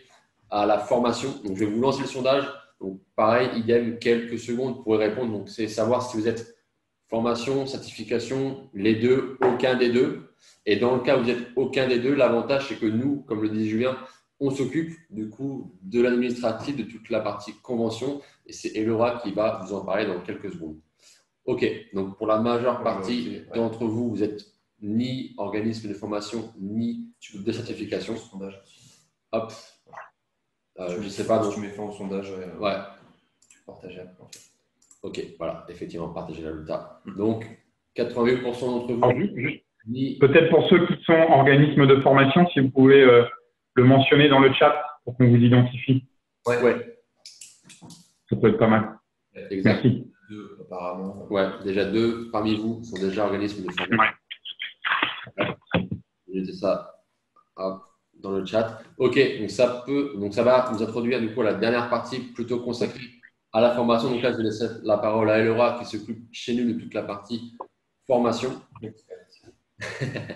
[SPEAKER 1] à la formation. Donc, je vais vous lancer le sondage. Donc, pareil, idem, quelques secondes pour y répondre. Donc, c'est savoir si vous êtes formation, certification, les deux, aucun des deux. Et dans le cas où vous êtes aucun des deux, l'avantage, c'est que nous, comme le dit Julien, on s'occupe du coup de l'administratif, de toute la partie convention. Et c'est Elora qui va vous en parler dans quelques secondes. OK, donc pour la majeure partie d'entre vous, vous n'êtes ni organisme de formation, ni de certification. Hop. Je ne sais pas.
[SPEAKER 4] Donc, tu mets fin au sondage.
[SPEAKER 1] Ouais.
[SPEAKER 4] Tu peux partager après. En fait.
[SPEAKER 1] OK, voilà, effectivement, partager le résultat. Donc, 88% d'entre vous.
[SPEAKER 3] Peut-être pour ceux qui sont organismes de formation, si vous pouvez le mentionner dans le chat pour qu'on vous identifie.
[SPEAKER 1] Ouais.
[SPEAKER 3] Ça peut être pas mal.
[SPEAKER 1] Exact.
[SPEAKER 3] Merci.
[SPEAKER 4] Deux, apparemment.
[SPEAKER 1] Ouais, déjà 2 parmi vous sont déjà organismes de formation. Ouais. J'ai dit ça dans le chat. OK, donc ça va nous introduire du coup à la dernière partie plutôt consacrée à la formation. Donc là, je vais laisser la parole à Elora qui s'occupe chez nous de toute la partie formation.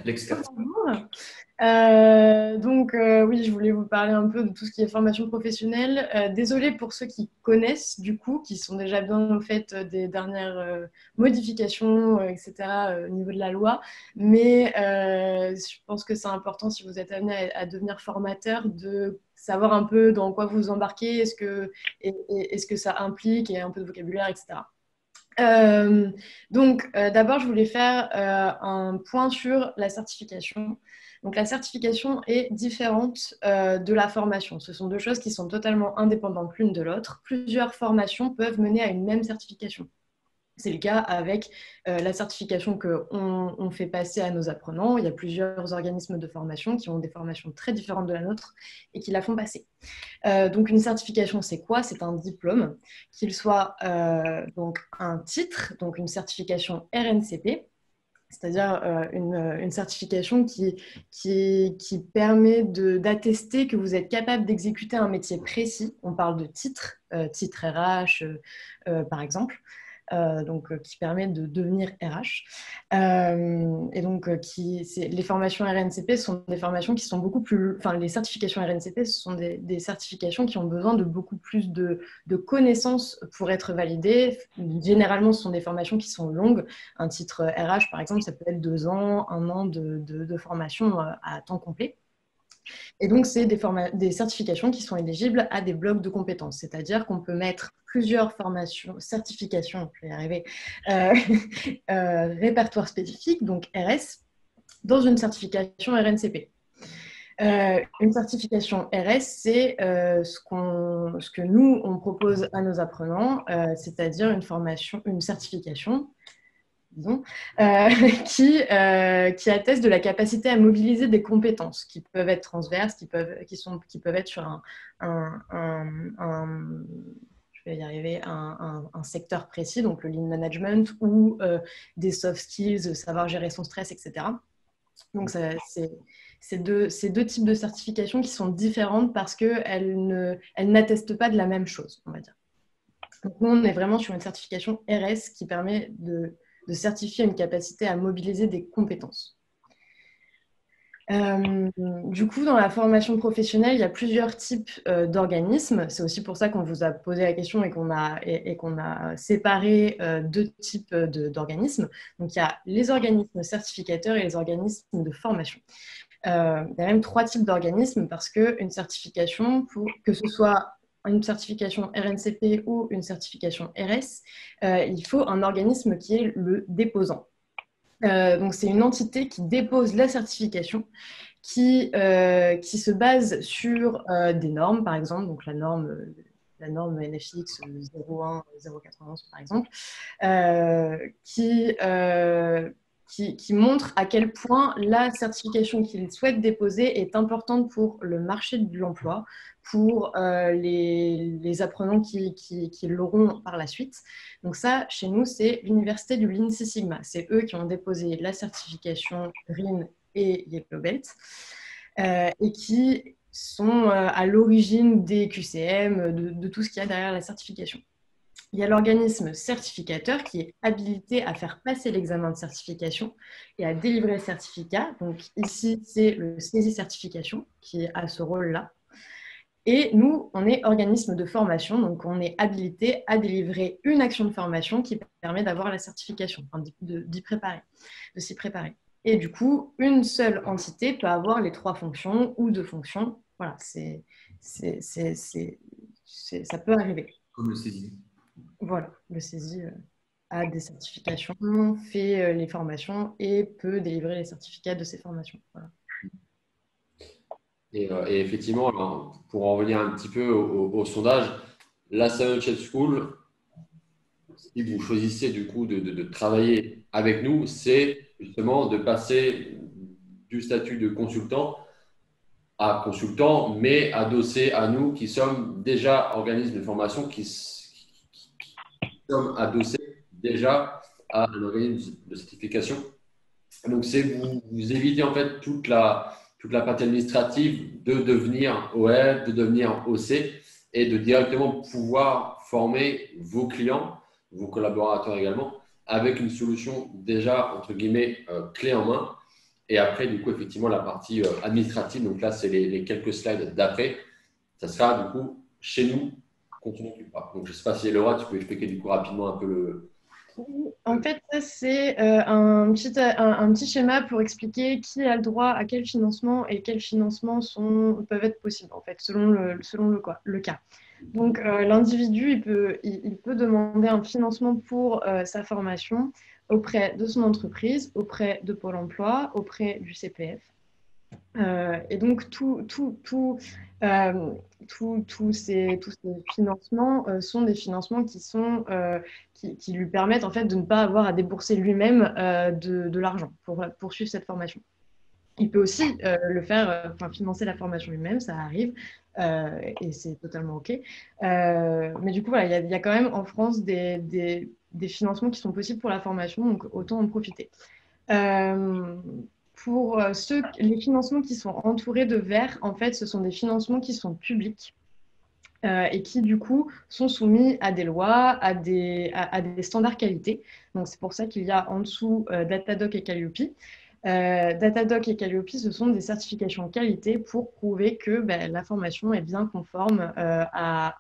[SPEAKER 4] L'expert.
[SPEAKER 2] Oui, je voulais vous parler un peu de tout ce qui est formation professionnelle. Désolée pour ceux qui connaissent, du coup, qui sont déjà bien au fait des dernières modifications, etc., au niveau de la loi. Mais je pense que c'est important, si vous êtes amené à devenir formateur, de savoir un peu dans quoi vous embarquez, est-ce que ça implique, et un peu de vocabulaire, etc. D'abord, je voulais faire un point sur la certification. Donc, la certification est différente de la formation. Ce sont deux choses qui sont totalement indépendantes l'une de l'autre. Plusieurs formations peuvent mener à une même certification. C'est le cas avec la certification qu'on fait passer à nos apprenants. Il y a plusieurs organismes de formation qui ont des formations très différentes de la nôtre et qui la font passer. Donc, une certification, c'est quoi? C'est un diplôme, qu'il soit donc un titre, donc une certification RNCP, c'est-à-dire une certification qui permet d'attester que vous êtes capable d'exécuter un métier précis. On parle de titre, titre RH par exemple. Qui permet de devenir RH. Les formations RNCP sont des formations qui sont beaucoup plus... Enfin, les certifications RNCP, ce sont des certifications qui ont besoin de beaucoup plus de connaissances pour être validées. Généralement, ce sont des formations qui sont longues. Un titre RH, par exemple, ça peut être 2 ans, 1 an de formation à temps complet. Et donc, c'est des certifications qui sont éligibles à des blocs de compétences. C'est-à-dire qu'on peut mettre plusieurs certifications, je vais y arriver, répertoire spécifique, donc RS, dans une certification RNCP. Une certification RS, c'est ce que nous, on propose à nos apprenants, c'est-à-dire une certification disons, qui atteste de la capacité à mobiliser des compétences qui peuvent être transverses, qui peuvent être sur je vais y arriver, un secteur précis, donc le lean management ou des soft skills, savoir gérer son stress, etc. Donc, c'est deux types de certifications qui sont différentes parce qu'elles n'attestent pas de la même chose, on va dire. Donc, nous, on est vraiment sur une certification RS qui permet de certifier une capacité à mobiliser des compétences. Du coup, dans la formation professionnelle, il y a plusieurs types d'organismes. C'est aussi pour ça qu'on vous a posé la question et qu'on a séparé 2 types d'organismes. Donc, il y a les organismes certificateurs et les organismes de formation. Il y a même 3 types d'organismes parce qu'une certification, que ce soit une certification RNCP ou une certification RS, il faut un organisme qui est le déposant. Donc, c'est une entité qui dépose la certification, qui se base sur des normes, par exemple, donc la norme NFX 01, 091, par exemple, qui montre à quel point la certification qu'il souhaite déposer est importante pour le marché de l'emploi, pour les apprenants qui l'auront par la suite. Donc ça, chez nous, c'est l'université du Lean Six Sigma. C'est eux qui ont déposé la certification Green et Yellow Belt et qui sont à l'origine des QCM, de tout ce qu'il y a derrière la certification. Il y a l'organisme certificateur qui est habilité à faire passer l'examen de certification et à délivrer le certificat. Donc ici, c'est le saisie certification qui a ce rôle-là. Et nous, on est organisme de formation, donc on est habilité à délivrer une action de formation qui permet d'avoir la certification, enfin, d'y préparer, de s'y préparer. Et du coup, une seule entité peut avoir les 3 fonctions ou 2 fonctions. Voilà, ça peut arriver.
[SPEAKER 4] Comme le saisie.
[SPEAKER 2] Voilà, le saisie a des certifications, fait les formations et peut délivrer les certificats de ces formations. Voilà.
[SPEAKER 1] Et effectivement, alors, pour en revenir un petit peu au sondage, la Seven Shapes School, si vous choisissez du coup de travailler avec nous, c'est justement de passer du statut de consultant à consultant, mais adossé à nous qui sommes déjà organismes de formation, qui sommes adossés déjà à un organisme de certification. Donc, c'est vous évitez en fait toute la partie administrative de devenir OL, de devenir OC et de directement pouvoir former vos clients, vos collaborateurs également, avec une solution déjà, entre guillemets, clé en main. Et après, du coup, effectivement, la partie administrative, donc là, c'est les quelques slides d'après, ça sera du coup chez nous quand on n'occupe pas. Donc, je ne sais pas si Laura, tu peux expliquer du coup rapidement un peu le…
[SPEAKER 2] En fait, ça, c'est un petit schéma pour expliquer qui a le droit à quel financement et quels financements peuvent être possibles, en fait, selon le cas. Donc, l'individu, il peut demander un financement pour sa formation auprès de son entreprise, auprès de Pôle emploi, auprès du CPF. Et donc, tous ces financements sont des financements qui lui permettent en fait de ne pas avoir à débourser lui-même de l'argent pour poursuivre cette formation. Il peut aussi le faire, financer la formation lui-même, ça arrive, et c'est totalement OK. Mais du coup, voilà, il y a quand même en France des financements qui sont possibles pour la formation, donc autant en profiter. Pour les financements qui sont entourés de verre, en fait, ce sont des financements qui sont publics et qui, du coup, sont soumis à des lois, à des standards qualité. Donc, c'est pour ça qu'il y a en dessous Datadoc et Calliope. Datadoc et Calliope, ce sont des certifications qualité pour prouver que la formation est bien conforme à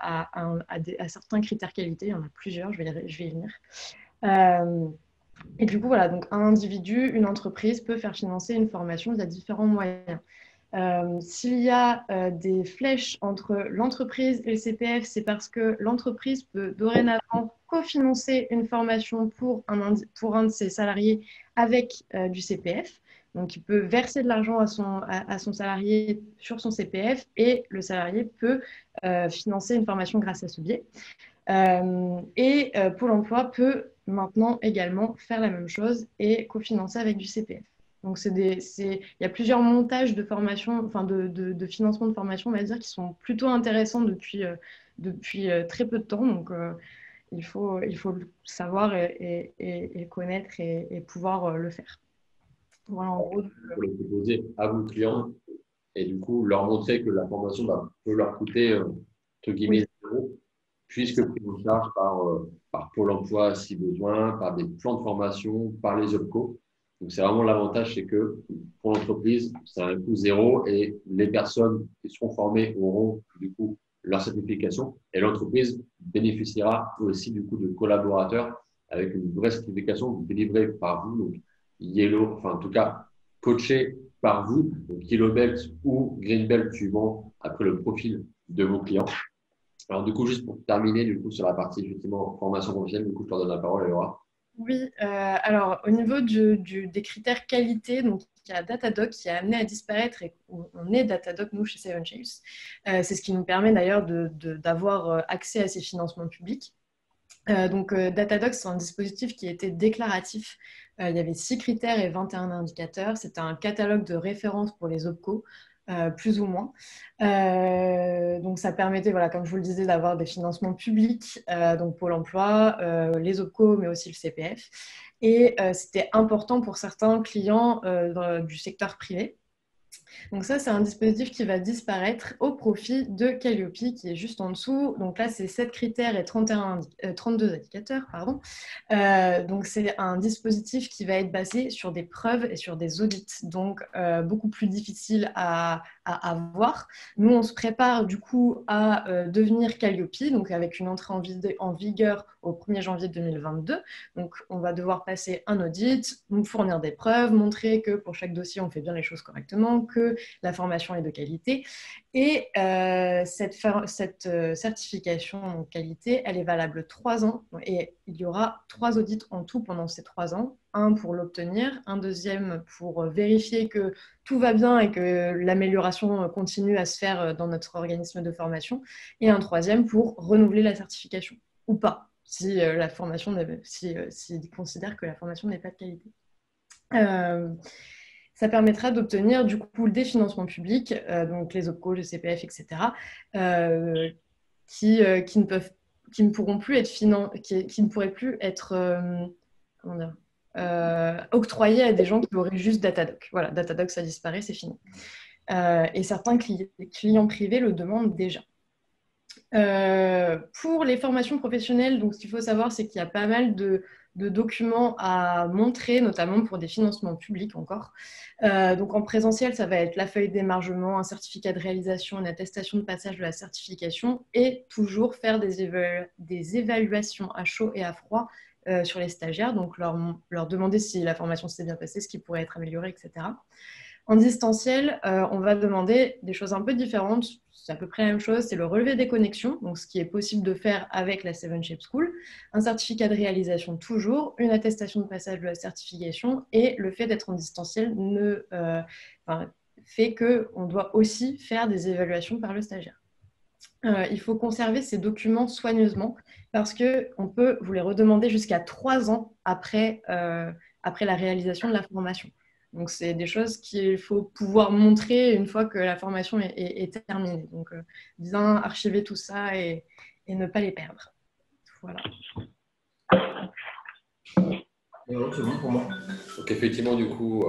[SPEAKER 2] certains critères qualité. Il y en a plusieurs, je vais y venir. Et du coup, voilà, donc un individu, une entreprise peut faire financer une formation via différents moyens. S'il y a des flèches entre l'entreprise et le CPF, c'est parce que l'entreprise peut dorénavant cofinancer une formation pour un de ses salariés avec du CPF. Donc, il peut verser de l'argent à son salarié sur son CPF et le salarié peut financer une formation grâce à ce biais. Pôle emploi peut maintenant également faire la même chose et cofinancer avec du CPF. Donc, il y a plusieurs montages de formation, enfin de financement de formation, on va dire, qui sont plutôt intéressants depuis très peu de temps. Donc, il faut le savoir et connaître et pouvoir le faire. Voilà, en gros.
[SPEAKER 1] Pour les proposer à vos clients et du coup leur montrer que la formation peut leur coûter entre guillemets 0, puisque pris en charge par Pôle emploi si besoin, par des plans de formation, par les OPCO. Donc c'est vraiment l'avantage, c'est que pour l'entreprise, c'est un coût 0 et les personnes qui seront formées auront du coup leur certification et l'entreprise bénéficiera aussi du coup de collaborateurs avec une vraie certification délivrée par vous. Donc, Yellow, enfin en tout cas coaché par vous, donc Yellow Belt ou Green Belt suivant après le profil de vos clients. Alors du coup, juste pour terminer du coup sur la partie effectivement formation professionnelle, du coup je te donne la parole, Laura.
[SPEAKER 2] Oui, alors au niveau des critères qualité, donc il y a Datadoc qui a amené à disparaître et on est Datadoc nous chez Seven Shapes. C'est ce qui nous permet d'ailleurs d'avoir accès à ces financements publics. Datadoc, c'est un dispositif qui était déclaratif. Il y avait 6 critères et 21 indicateurs. C'était un catalogue de référence pour les OPCO, plus ou moins. Donc, ça permettait, voilà, comme je vous le disais, d'avoir des financements publics, donc Pôle emploi, les OPCO, mais aussi le CPF. Et c'était important pour certains clients du secteur privé. Donc ça, c'est un dispositif qui va disparaître au profit de Calliope, qui est juste en dessous. Donc là, c'est 7 critères et 32 indicateurs. Pardon. Donc c'est un dispositif qui va être basé sur des preuves et sur des audits, donc beaucoup plus difficile à avoir. Nous, on se prépare du coup à devenir Calliope, donc avec une entrée en vigueur au 1er janvier 2022. Donc on va devoir passer un audit, nous fournir des preuves, montrer que pour chaque dossier, on fait bien les choses correctement, que la formation est de qualité. Et cette certification de qualité, elle est valable 3 ans et il y aura 3 audits en tout pendant ces 3 ans. Un pour l'obtenir, un deuxième pour vérifier que tout va bien et que l'amélioration continue à se faire dans notre organisme de formation, et un troisième pour renouveler la certification ou pas, si la formation, s'il considère que la formation n'est pas de qualité. Ça permettra d'obtenir du coup des financements publics, donc les OPCO, le CPF, etc., qui ne pourront plus être qui ne pourraient plus être octroyés à des gens qui auraient juste Datadoc. Voilà, Datadoc, ça disparaît, c'est fini. Et certains clients privés le demandent déjà. Pour les formations professionnelles, donc, ce qu'il faut savoir, c'est qu'il y a pas mal de documents à montrer, notamment pour des financements publics encore. Donc en présentiel, ça va être la feuille d'émargement, un certificat de réalisation, une attestation de passage de la certification, et toujours faire des évaluations à chaud et à froid sur les stagiaires, donc leur demander si la formation s'est bien passée, ce qui pourrait être amélioré, etc. En distanciel, on va demander des choses un peu différentes. C'est à peu près la même chose, c'est le relevé des connexions, donc ce qui est possible de faire avec la 7Shape School, un certificat de réalisation toujours, une attestation de passage de la certification, et le fait d'être en distanciel fait qu'on doit aussi faire des évaluations par le stagiaire. Il faut conserver ces documents soigneusement parce qu'on peut vous les redemander jusqu'à 3 ans après la réalisation de la formation. Donc, c'est des choses qu'il faut pouvoir montrer une fois que la formation est terminée. Donc, bien archiver tout ça et ne pas les perdre. Voilà.
[SPEAKER 4] C'est bon pour moi.
[SPEAKER 1] Donc, effectivement, du coup,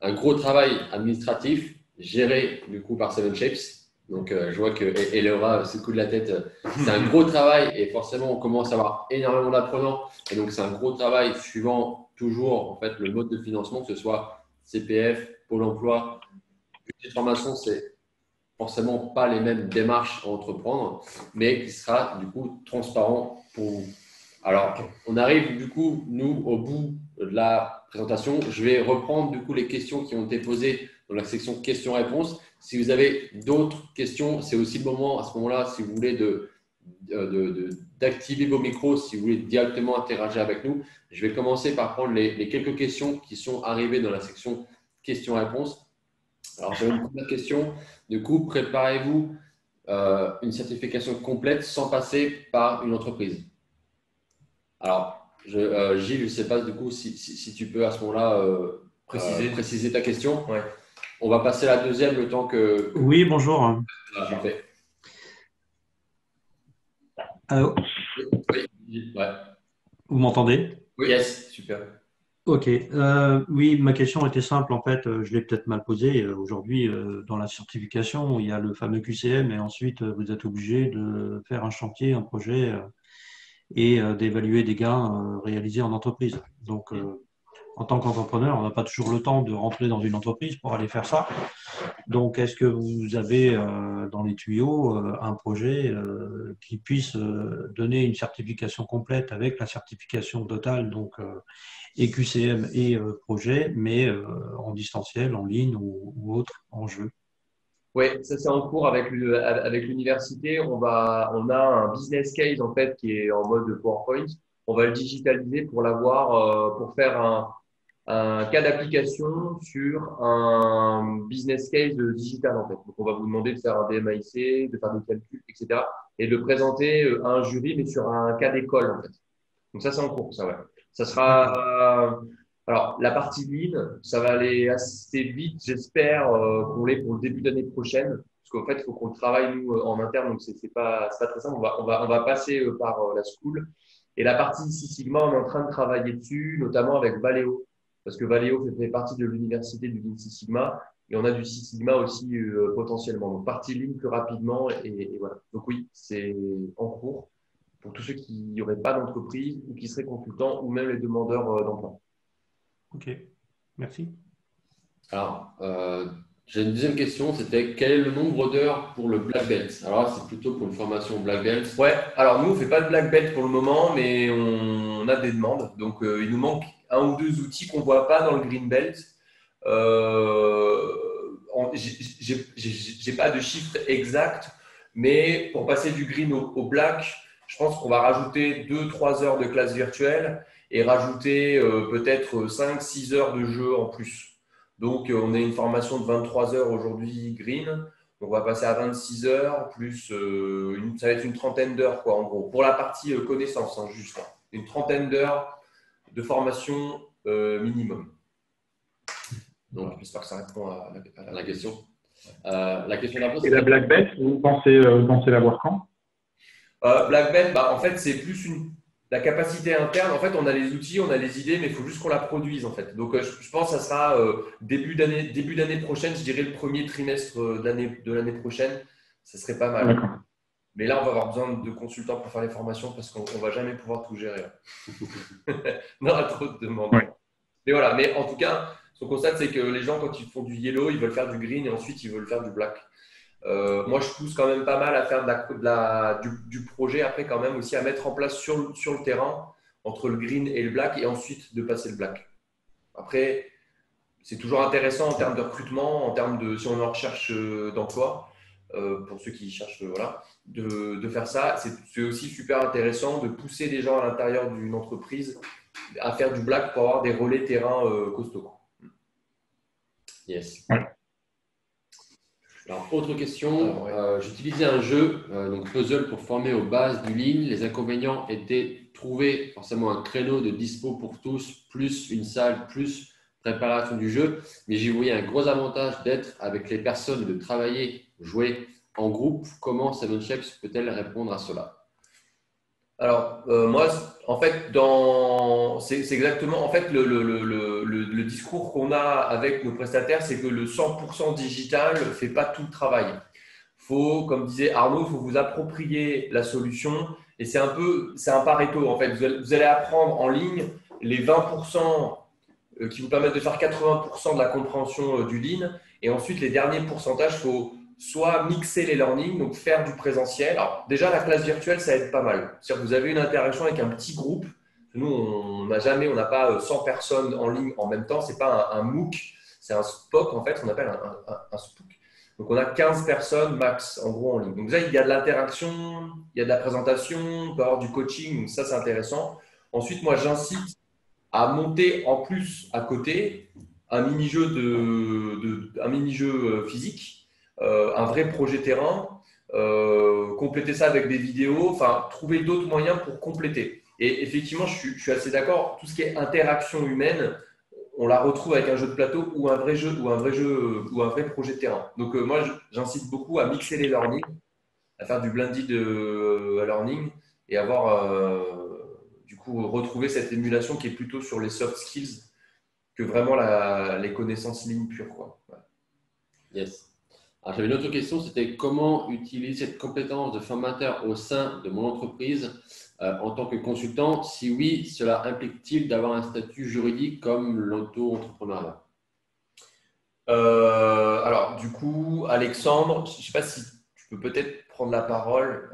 [SPEAKER 1] un gros travail administratif géré du coup par 7Shapes. Donc, je vois que Laura se coule la tête. C'est un gros travail et forcément, on commence à avoir énormément d'apprenants. Et donc, c'est un gros travail suivant toujours en fait, le mode de financement, que ce soit CPF, Pôle emploi. Petite formation, c'est forcément pas les mêmes démarches à entreprendre, mais qui sera du coup transparent pour vous. Alors, on arrive du coup, nous, au bout de la présentation. Je vais reprendre du coup les questions qui ont été posées dans la section questions-réponses. Si vous avez d'autres questions, c'est aussi le moment, à ce moment-là, si vous voulez, d'activer vos micros, si vous voulez directement interagir avec nous. Je vais commencer par prendre les quelques questions qui sont arrivées dans la section questions-réponses. Alors, j'avais une première question. Du coup, préparez-vous une certification complète sans passer par une entreprise. Alors, Gilles, je ne sais pas du coup si tu peux à ce moment-là préciser ta question.
[SPEAKER 4] Ouais.
[SPEAKER 1] On va passer à la deuxième le temps que…
[SPEAKER 5] Oui, bonjour.
[SPEAKER 1] Parfait.
[SPEAKER 5] Allô?
[SPEAKER 1] Oui, ouais.
[SPEAKER 5] Vous m'entendez?
[SPEAKER 1] Oui.
[SPEAKER 4] Yes, super.
[SPEAKER 5] Ok. Oui, ma question était simple. En fait, je l'ai peut-être mal posée. Aujourd'hui, dans la certification, il y a le fameux QCM et ensuite, vous êtes obligé de faire un chantier, un projet et d'évaluer des gains réalisés en entreprise. Donc, en tant qu'entrepreneur, on n'a pas toujours le temps de rentrer dans une entreprise pour aller faire ça. Donc, est-ce que vous avez dans les tuyaux un projet qui puisse donner une certification complète avec la certification totale, donc et QCM et projet, mais en distanciel, en ligne ou autre en jeu?
[SPEAKER 4] Oui, ça c'est en cours avec l'université. On a un business case en fait qui est en mode PowerPoint. On va le digitaliser pour l'avoir, pour faire un cas d'application sur un business case digital en fait. Donc on va vous demander de faire un DMAIC, de faire des calculs, etc. et de le présenter à un jury, mais sur un cas d'école en fait. Donc ça c'est en cours, ça ouais. Ça sera alors la partie lean, ça va aller assez vite, j'espère, pour le début d'année prochaine, parce qu'en fait il faut qu'on le travaille nous en interne, donc c'est pas très simple. On va passer par la school. Et la partie Six Sigma, on est en train de travailler dessus, notamment avec Valeo, parce que Valeo fait partie de l'université du Lean Six Sigma. et on a du Six Sigma aussi potentiellement. Donc, partie ligne plus rapidement et voilà. Donc oui, c'est en cours pour tous ceux qui n'auraient pas d'entreprise ou qui seraient consultants ou même les demandeurs d'emploi.
[SPEAKER 5] Ok, merci.
[SPEAKER 1] Alors, j'ai une deuxième question, c'était quel est le nombre d'heures pour le Black Belt? Alors là, c'est plutôt pour une formation Black Belt.
[SPEAKER 4] Ouais, alors nous, on ne fait pas de Black Belt pour le moment, mais on a des demandes. Donc, il nous manque un ou deux outils qu'on ne voit pas dans le Green Belt. J'ai pas de chiffre exact, mais pour passer du Green au Black, je pense qu'on va rajouter 2-3 heures de classe virtuelle et rajouter peut-être 5-6 heures de jeu en plus. Donc, on a une formation de 23 heures aujourd'hui Green. Donc, on va passer à 26 heures, plus ça va être une trentaine d'heures, quoi, en gros. Pour la partie connaissance, hein, juste. Une trentaine d'heures de formation minimum. Donc, j'espère que ça répond à
[SPEAKER 1] la question. La question d'après,
[SPEAKER 3] et la Black Belt, vous pensez l'avoir quand?
[SPEAKER 4] Black Belt, en fait, c'est plus la capacité interne. En fait, on a les outils, on a les idées, mais il faut juste qu'on la produise, en fait. Donc, je pense que ça sera début d'année prochaine, je dirais le premier trimestre de l'année prochaine. Ça serait pas mal.
[SPEAKER 3] D'accord.
[SPEAKER 4] Mais là, on va avoir besoin de consultants pour faire les formations parce qu'on ne va jamais pouvoir tout gérer. On aura trop de demandes.
[SPEAKER 3] Ouais.
[SPEAKER 4] Mais voilà, mais en tout cas, ce qu'on constate, c'est que les gens, quand ils font du yellow, ils veulent faire du green et ensuite, ils veulent faire du black. Moi, je pousse quand même pas mal à faire du projet, après quand même aussi à mettre en place sur le terrain entre le green et le black et ensuite de passer le black. Après, c'est toujours intéressant en termes de recrutement, en termes de si on est en recherche d'emploi, pour ceux qui cherchent, voilà, de faire ça. C'est aussi super intéressant de pousser les gens à l'intérieur d'une entreprise à faire du black pour avoir des relais terrain costauds.
[SPEAKER 1] Yes.
[SPEAKER 3] Ouais.
[SPEAKER 1] Alors, autre question. J'utilisais un jeu, donc Puzzle, pour former aux bases du Lean. Les inconvénients étaient trouver forcément un créneau de dispo pour tous, plus une salle, plus préparation du jeu. Mais j'y voyais un gros avantage d'être avec les personnes, de travailler, jouer en groupe. Comment Seven Shapes peut-elle répondre à cela?
[SPEAKER 4] Alors, moi, en fait, c'est exactement en fait, le discours qu'on a avec nos prestataires, c'est que le 100% digital ne fait pas tout le travail. Faut, comme disait Arnaud, il faut vous approprier la solution et c'est un Pareto en fait. Vous allez apprendre en ligne les 20% qui vous permettent de faire 80% de la compréhension du Lean et ensuite les derniers pourcentages, il faut soit mixer les learnings, donc faire du présentiel. Alors déjà, la classe virtuelle, ça aide pas mal. C'est-à-dire que vous avez une interaction avec un petit groupe. Nous, on n'a pas 100 personnes en ligne en même temps. Ce n'est pas un MOOC, c'est un SPOC en fait, on appelle un SPOC. Donc, on a 15 personnes max en gros en ligne. Donc, là, il y a de l'interaction, il y a de la présentation, on peut avoir du coaching, donc ça, c'est intéressant. Ensuite, moi, j'incite à monter en plus à côté un mini-jeu physique. Un vrai projet terrain, compléter ça avec des vidéos, enfin trouver d'autres moyens pour compléter. Et effectivement, je suis assez d'accord, tout ce qui est interaction humaine, on la retrouve avec un jeu de plateau ou un vrai jeu ou un vrai projet de terrain. Donc moi, j'incite beaucoup à mixer les learnings, à faire du blended learning et avoir du coup retrouver cette émulation qui est plutôt sur les soft skills que vraiment les connaissances ligne pure, quoi. Voilà.
[SPEAKER 1] Yes. Alors, j'avais une autre question, c'était comment utiliser cette compétence de formateur au sein de mon entreprise en tant que consultant? Si oui, cela implique-t-il d'avoir un statut juridique comme l'auto-entrepreneuriat?
[SPEAKER 4] Alors, du coup, Alexandre, je ne sais pas si tu peux peut-être prendre la parole.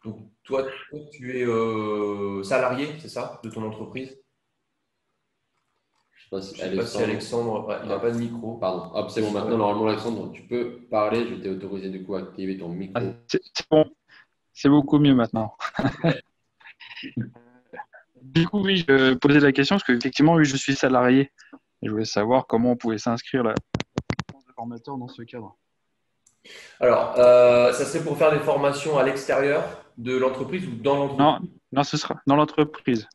[SPEAKER 4] Donc, toi, tu es salarié, c'est ça, de ton entreprise? Je ne sais pas si Alexandre, il n'a pas de micro.
[SPEAKER 1] Pardon. Hop, c'est bon, maintenant, normalement, Alexandre, tu peux parler. Je t'ai autorisé du coup à activer ton micro.
[SPEAKER 6] C'est bon, c'est beaucoup mieux maintenant. Du coup, oui, je posais la question parce qu'effectivement, oui, je suis salarié. Et je voulais savoir comment on pouvait s'inscrire la compétence de formateur dans ce cadre.
[SPEAKER 4] Alors, ça serait pour faire des formations à l'extérieur de l'entreprise ou dans l'entreprise?
[SPEAKER 6] Non, ce sera dans l'entreprise.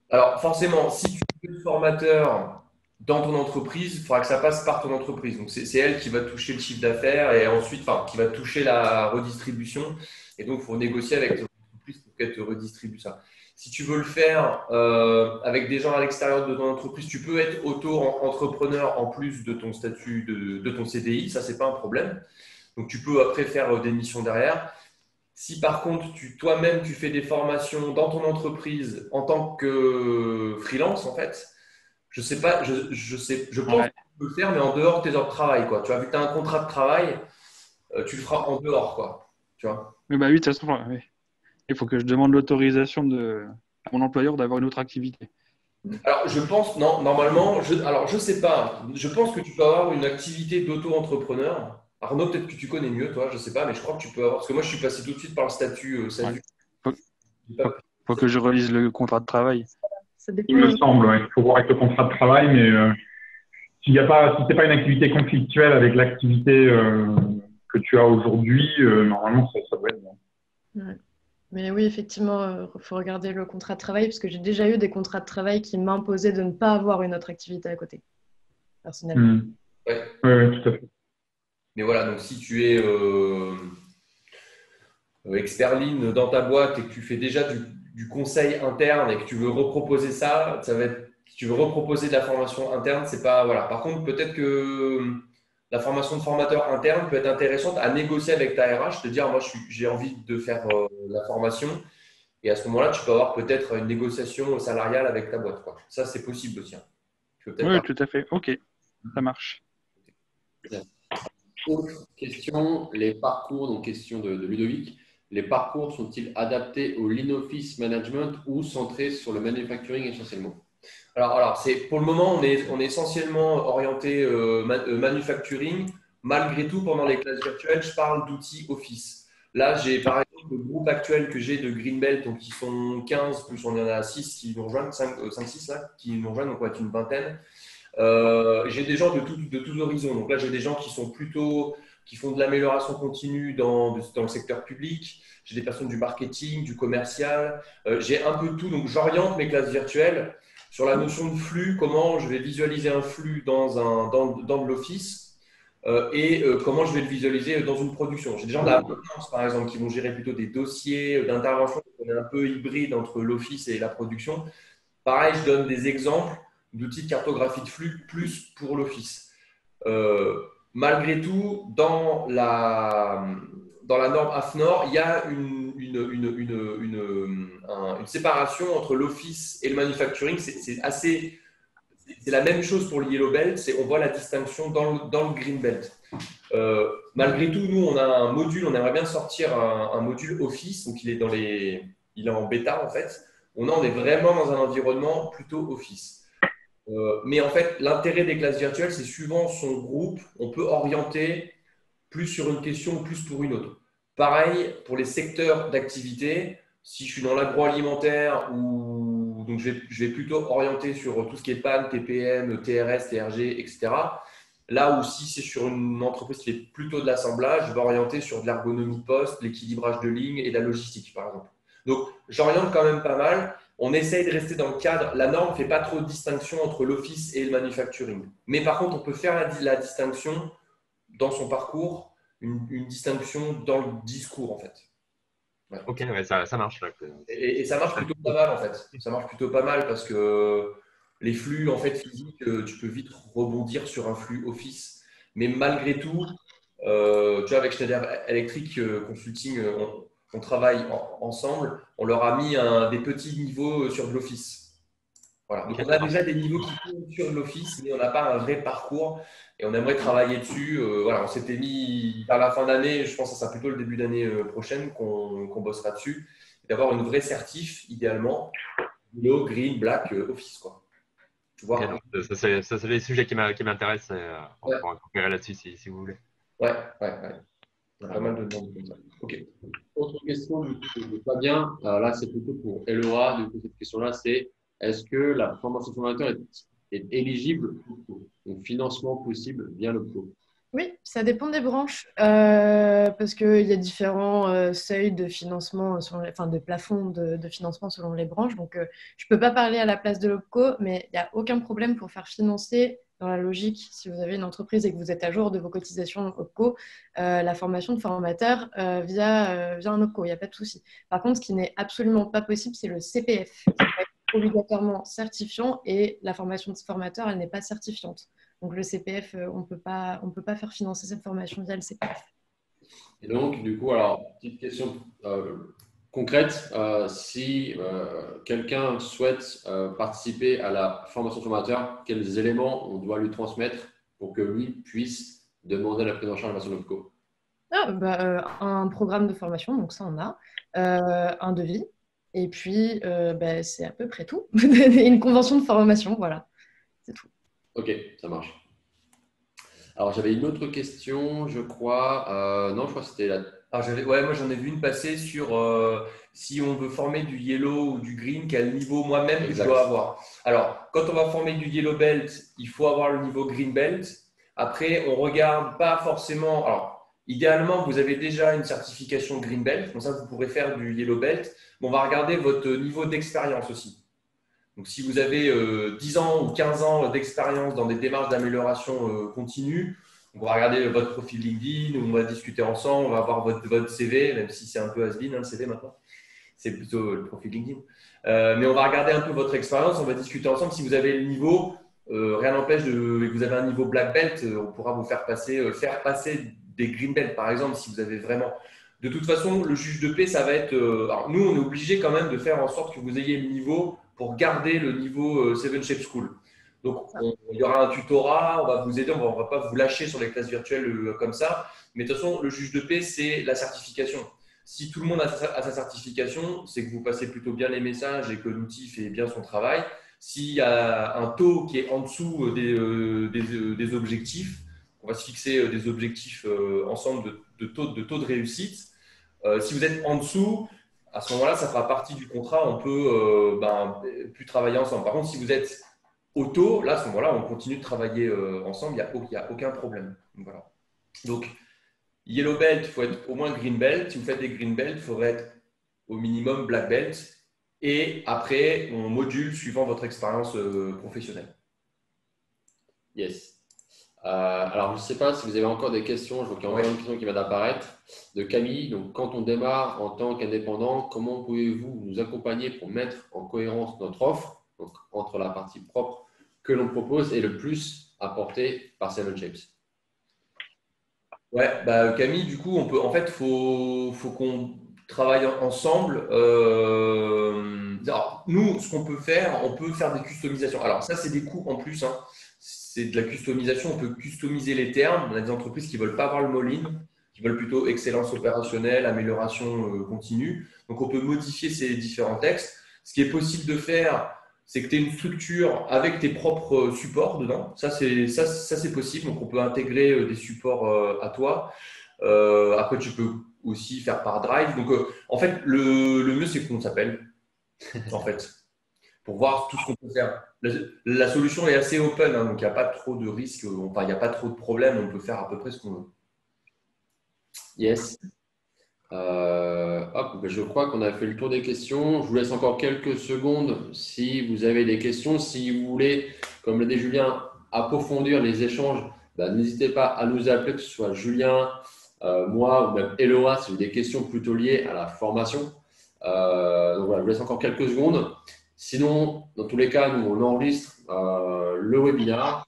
[SPEAKER 4] Alors, forcément, si tu veux être formateur dans ton entreprise, il faudra que ça passe par ton entreprise. Donc, c'est elle qui va toucher le chiffre d'affaires et ensuite, qui va toucher la redistribution. Et donc, il faut négocier avec ton entreprise pour qu'elle te redistribue ça. Si tu veux le faire avec des gens à l'extérieur de ton entreprise, tu peux être auto-entrepreneur en plus de ton statut de ton CDI, ça, c'est pas un problème. Donc, tu peux après faire des missions derrière. Si par contre, toi-même, tu fais des formations dans ton entreprise en tant que freelance, en fait, je sais pas, je pense que tu peux le faire, mais en dehors de tes heures de travail, quoi. Tu vois, vu que tu as un contrat de travail, tu le feras en dehors, quoi. Tu vois.
[SPEAKER 6] Oui, bah oui, de toute façon, oui. Il faut que je demande l'autorisation à mon employeur d'avoir une autre activité.
[SPEAKER 4] Alors, je pense, non, normalement, alors je sais pas. Je pense que tu peux avoir une activité d'auto-entrepreneur. Arnaud, peut-être que tu connais mieux, toi, je sais pas, mais je crois que tu peux avoir. Parce que moi, je suis passé tout de suite par le statut SASU.
[SPEAKER 6] Faut, faut que je relise le contrat de travail.
[SPEAKER 2] Ça dépend.
[SPEAKER 3] Il me semble, ouais. Il faut voir avec le contrat de travail, mais si c'est pas une activité conflictuelle avec l'activité que tu as aujourd'hui, normalement, ça doit être bon.
[SPEAKER 2] Ouais. Mais oui, effectivement, il faut regarder le contrat de travail parce que j'ai déjà eu des contrats de travail qui m'imposaient de ne pas avoir une autre activité à côté, personnellement.
[SPEAKER 4] Ouais.
[SPEAKER 3] Oui, tout à fait.
[SPEAKER 4] Mais voilà, donc si tu es expert lean dans ta boîte et que tu fais déjà du conseil interne et que tu veux reproposer ça, ça va être, si tu veux reproposer de la formation interne, c'est pas, voilà. Par contre, peut-être que la formation de formateur interne peut être intéressante à négocier avec ta RH, te dire, moi, j'ai envie de faire la formation. Et à ce moment-là, tu peux avoir peut-être une négociation salariale avec ta boîte, quoi. Ça, c'est possible aussi. Hein. Tu peux peut-être
[SPEAKER 6] Oui, tout à fait. Ok, ça marche.
[SPEAKER 1] Autre question, les parcours, donc question de Ludovic. Les parcours sont-ils adaptés au Lean Office Management ou centrés sur le manufacturing essentiellement?
[SPEAKER 4] Alors pour le moment, on est essentiellement orienté manufacturing. Malgré tout, pendant les classes virtuelles, je parle d'outils Office. Là, j'ai par exemple le groupe actuel que j'ai de Greenbelt, donc ils sont 15, plus on en a 6 qui nous rejoignent, 5-6 là, qui nous rejoignent, donc on va être une vingtaine. J'ai des gens de tous horizons. Donc là, j'ai des gens qui font de l'amélioration continue dans le secteur public. J'ai des personnes du marketing, du commercial. J'ai un peu de tout. Donc, j'oriente mes classes virtuelles sur la notion de flux, comment je vais visualiser un flux dans de l'office et comment je vais le visualiser dans une production. J'ai des gens de la maintenance, par exemple, qui vont gérer plutôt des dossiers d'intervention. On est un peu hybride entre l'office et la production. Pareil, je donne des exemples d'outils de cartographie de flux plus pour l'office. Malgré tout, dans la norme AFNOR, il y a une séparation entre l'office et le manufacturing. C'est la même chose pour le Yellow Belt, on voit la distinction dans le Green Belt. Malgré tout, nous, on a un module, on aimerait bien sortir un module Office, donc il est en bêta en fait. On est vraiment dans un environnement plutôt Office. Mais en fait, l'intérêt des classes virtuelles, c'est suivant son groupe, on peut orienter plus sur une question ou plus pour une autre. Pareil pour les secteurs d'activité. Si je suis dans l'agroalimentaire ou donc je vais plutôt orienter sur tout ce qui est PAN, TPM, TRS, TRG, etc. Là où si c'est sur une entreprise qui est plutôt de l'assemblage, je vais orienter sur de l'ergonomie de poste, l'équilibrage de lignes et de la logistique, par exemple. Donc, j'oriente quand même pas mal. On essaye de rester dans le cadre. La norme ne fait pas trop de distinction entre l'office et le manufacturing. Mais par contre, on peut faire la distinction dans son parcours, une distinction dans le discours, en fait.
[SPEAKER 7] Ouais. Ok, ouais, ça marche.
[SPEAKER 4] Et ça marche plutôt pas mal, en fait. Ça marche plutôt pas mal parce que les flux en fait, physiques, tu peux vite rebondir sur un flux Office. Mais malgré tout, tu vois, avec Schneider Electric Consulting, on travaille ensemble. On leur a mis des petits niveaux sur de l'Office. Voilà. Donc, on a déjà des niveaux qui tournent sur de l'Office, mais on n'a pas un vrai parcours et on aimerait travailler dessus. Voilà, on s'était mis vers la fin d'année, je pense que ça sera plutôt le début d'année prochaine qu'on bossera dessus, et d'avoir une vraie certif, idéalement, Yellow, Green, Black, Office, quoi. Tu vois,
[SPEAKER 7] okay, ça, c'est les sujets qui m'intéressent. On pourra coopérer là-dessus si vous voulez.
[SPEAKER 4] Ouais. Il y a pas mal de demandes comme ça. Ok.
[SPEAKER 1] Autre question de Fabien. Alors là, c'est plutôt pour Elora. Du coup, cette question-là, c'est est-ce que la formation formateur est éligible au PO? Donc, financement possible via le PO?
[SPEAKER 2] Oui, ça dépend des branches parce qu'il y a différents seuils de financement, des plafonds de financement selon les branches. Donc, je ne peux pas parler à la place de l'OPCO, mais il n'y a aucun problème pour faire financer dans la logique, si vous avez une entreprise et que vous êtes à jour de vos cotisations OPCO, la formation de formateur via un OPCO, il n'y a pas de souci. Par contre, ce qui n'est absolument pas possible, c'est le CPF, qui va être obligatoirement certifiant, et la formation de formateur, elle n'est pas certifiante. Donc le CPF, on peut pas faire financer cette formation via le CPF.
[SPEAKER 1] Et donc, du coup, alors, petite question concrète. Si quelqu'un souhaite participer à la formation de formateur, quels éléments on doit lui transmettre pour que lui puisse demander la prise en charge de la formation OPCO?
[SPEAKER 2] Un programme de formation, donc ça on a, un devis, et puis c'est à peu près tout. Une convention de formation, voilà, c'est tout.
[SPEAKER 1] Ok, ça marche. Alors, j'avais une autre question, je crois. Non, je crois que c'était la…
[SPEAKER 4] moi j'en ai vu une passer sur si on veut former du yellow ou du green, quel niveau moi-même je dois avoir. Alors, quand on va former du yellow belt, il faut avoir le niveau green belt. Après, on regarde pas forcément… Alors, idéalement, vous avez déjà une certification green belt, comme ça vous pourrez faire du yellow belt. Mais on va regarder votre niveau d'expérience aussi. Donc, si vous avez 10 ans ou 15 ans d'expérience dans des démarches d'amélioration continue, on va regarder votre profil LinkedIn, on va discuter ensemble, on va voir votre CV, même si c'est un peu has-been, le CV maintenant. C'est plutôt le profil LinkedIn. Mais on va regarder un peu votre expérience, on va discuter ensemble. Si vous avez le niveau, rien n'empêche que vous avez un niveau black belt, on pourra vous faire passer des green belt, par exemple, si vous avez vraiment… De toute façon, le juge de paix, ça va être… alors nous, on est obligé quand même de faire en sorte que vous ayez le niveau pour garder le niveau Seven Shape School. Donc, il y aura un tutorat, on va vous aider, on ne va pas vous lâcher sur les classes virtuelles comme ça. Mais de toute façon, le juge de paix, c'est la certification. Si tout le monde a sa certification, c'est que vous passez plutôt bien les messages et que l'outil fait bien son travail. S'il y a un taux qui est en dessous des objectifs, on va se fixer des objectifs ensemble de taux de réussite. Si vous êtes en dessous, à ce moment-là, ça fera partie du contrat, on peut plus travailler ensemble. Par contre, si vous êtes au taux, là, à ce moment-là, on continue de travailler ensemble, il n'y a aucun problème. Voilà. Donc, yellow belt, il faut être au moins green belt. Si vous faites des green belt, il faudrait être au minimum black belt. Et après, on module suivant votre expérience professionnelle.
[SPEAKER 1] Yes. Alors, je ne sais pas si vous avez encore des questions. Je vois qu'il y a encore une question qui va d'apparaître de Camille. Donc, quand on démarre en tant qu'indépendant, comment pouvez-vous nous accompagner pour mettre en cohérence notre offre, donc entre la partie propre que l'on propose et le plus apporté par Seven Shapes?
[SPEAKER 4] Ouais, Camille, du coup, faut qu'on travaille ensemble. Alors, nous, ce qu'on peut faire, on peut faire des customisations. Alors, ça, c'est des coûts en plus, hein. C'est de la customisation. On peut customiser les termes. On a des entreprises qui ne veulent pas avoir le mall-in, qui veulent plutôt excellence opérationnelle, amélioration continue. Donc, on peut modifier ces différents textes. Ce qui est possible de faire, c'est que tu aies une structure avec tes propres supports dedans. Ça, c'est possible. Donc, on peut intégrer des supports à toi. Après, tu peux aussi faire par Drive. Donc, en fait, le mieux, c'est qu'on s'appelle, en fait, pour voir tout ce qu'on peut faire. La solution est assez open, hein, donc il n'y a pas trop de risques, il n'y a pas trop de problèmes. On peut faire à peu près ce qu'on veut.
[SPEAKER 1] Yes. Je crois qu'on a fait le tour des questions. Je vous laisse encore quelques secondes si vous avez des questions. Si vous voulez, comme l'a dit Julien, approfondir les échanges, n'hésitez pas à nous appeler, que ce soit Julien, moi ou même Elora, si vous avez des questions plutôt liées à la formation. Donc voilà, je vous laisse encore quelques secondes. Sinon, dans tous les cas, nous, on enregistre le webinaire.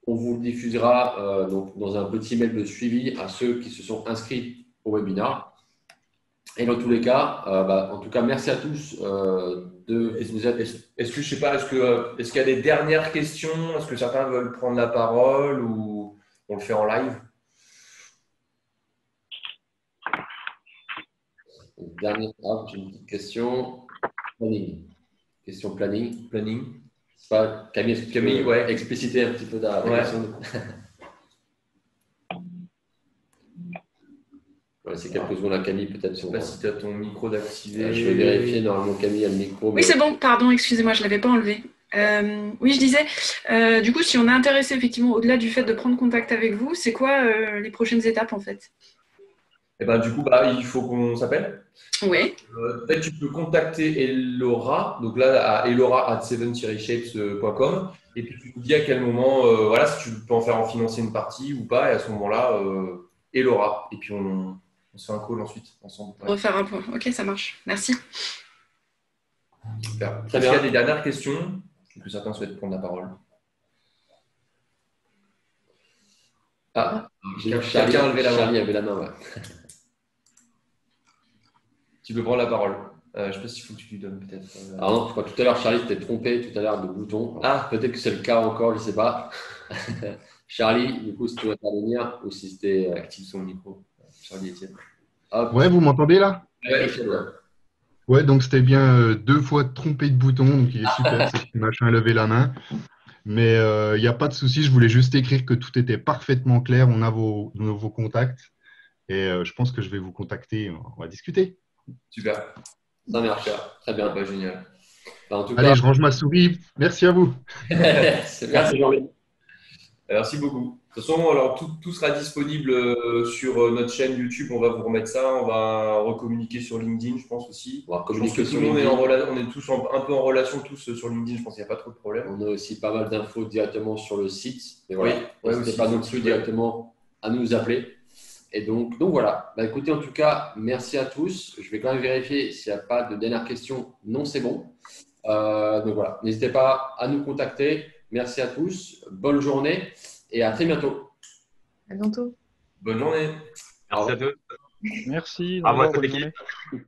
[SPEAKER 1] On vous le diffusera donc, dans un petit mail de suivi à ceux qui se sont inscrits au webinaire. Et dans tous les cas, en tout cas, merci à tous de vous être.
[SPEAKER 4] Est-ce que, je sais pas, est-ce qu'il y a des dernières questions? Est-ce que certains veulent prendre la parole ou on le fait en live?
[SPEAKER 1] Dernière, j'ai une petite question. Planning. Question planning. C'est pas Camille, est-ce que tu peux expliciter un petit peu ta question? Voilà, c'est quelques secondes à Camille, peut-être.
[SPEAKER 4] Je ne sais pas si tu as ton micro d'activer.
[SPEAKER 1] Je vais vérifier. Normalement, Camille a le micro.
[SPEAKER 8] Oui, c'est bon. Pardon, excusez-moi, je ne l'avais pas enlevé. Oui, je disais, du coup, si on est intéressé, effectivement, au-delà du fait de prendre contact avec vous, c'est quoi les prochaines étapes, en fait?
[SPEAKER 4] Et ben, du coup, il faut qu'on s'appelle.
[SPEAKER 8] Oui.
[SPEAKER 4] Peut-être tu peux contacter Elora, donc là à elora@7-shapes.com, et puis tu nous dis à quel moment, voilà, si tu peux en faire en financer une partie ou pas, et à ce moment-là, Elora, et puis on se fait un call ensuite ensemble. Ouais.
[SPEAKER 8] Refaire un point. Ok, ça marche. Merci.
[SPEAKER 4] Super.
[SPEAKER 1] Très
[SPEAKER 4] Est-ce qu'il y
[SPEAKER 1] bien.
[SPEAKER 4] a des dernières questions? Que certains souhaitent prendre la parole. Ah,
[SPEAKER 1] J'ai vu
[SPEAKER 4] quelqu'un a levé la main.
[SPEAKER 1] Charlie avait la main, ouais.
[SPEAKER 4] Tu peux prendre la parole. Je ne sais pas s'il faut que tu lui donnes peut-être.
[SPEAKER 1] Alors non, je crois que tout à l'heure, Charlie t'es trompé tout à l'heure de bouton. Ah, peut-être que c'est le cas encore, je ne sais pas. Charlie, du coup, si tu veux intervenir ou si c'était
[SPEAKER 4] Active son micro. Charlie Etienne.
[SPEAKER 1] Hop.
[SPEAKER 9] Ouais, vous m'entendez là?
[SPEAKER 4] Ouais.
[SPEAKER 9] Ouais, donc c'était bien 2 fois trompé de bouton, donc il est super, ce petit machin lever la main. Mais il n'y a pas de souci, je voulais juste écrire que tout était parfaitement clair, on a vos contacts et je pense que je vais vous contacter, on va discuter.
[SPEAKER 4] Super.
[SPEAKER 1] Ça marche, très bien.
[SPEAKER 4] Génial.
[SPEAKER 1] En tout
[SPEAKER 9] Allez,
[SPEAKER 1] cas,
[SPEAKER 9] je range ma souris, merci à vous.
[SPEAKER 1] merci Jean-Louis.
[SPEAKER 4] Merci beaucoup. De toute façon, alors, tout sera disponible sur notre chaîne YouTube. On va vous remettre ça. On va recommuniquer sur LinkedIn, je pense aussi.
[SPEAKER 1] On va
[SPEAKER 4] Je pense
[SPEAKER 1] communiquer
[SPEAKER 4] que tout
[SPEAKER 1] sur
[SPEAKER 4] le monde
[SPEAKER 1] LinkedIn.
[SPEAKER 4] on est tous un peu en relation tous sur LinkedIn. Je pense qu'il n'y a pas trop de problème.
[SPEAKER 1] On a aussi pas mal d'infos directement sur le site. Mais voilà,
[SPEAKER 4] Oui,
[SPEAKER 1] n'hésitez
[SPEAKER 4] aussi,
[SPEAKER 1] pas non plus directement à nous appeler. Et donc voilà. Écoutez, en tout cas, merci à tous. Je vais quand même vérifier s'il n'y a pas de dernières questions. Non, c'est bon. Donc voilà, n'hésitez pas à nous contacter. Merci à tous. Bonne journée et à très bientôt.
[SPEAKER 2] À bientôt.
[SPEAKER 4] Bonne journée.
[SPEAKER 7] Merci à tous.
[SPEAKER 6] Merci.
[SPEAKER 7] Au revoir,
[SPEAKER 6] bonne
[SPEAKER 7] toute
[SPEAKER 6] journée.
[SPEAKER 7] l'équipe.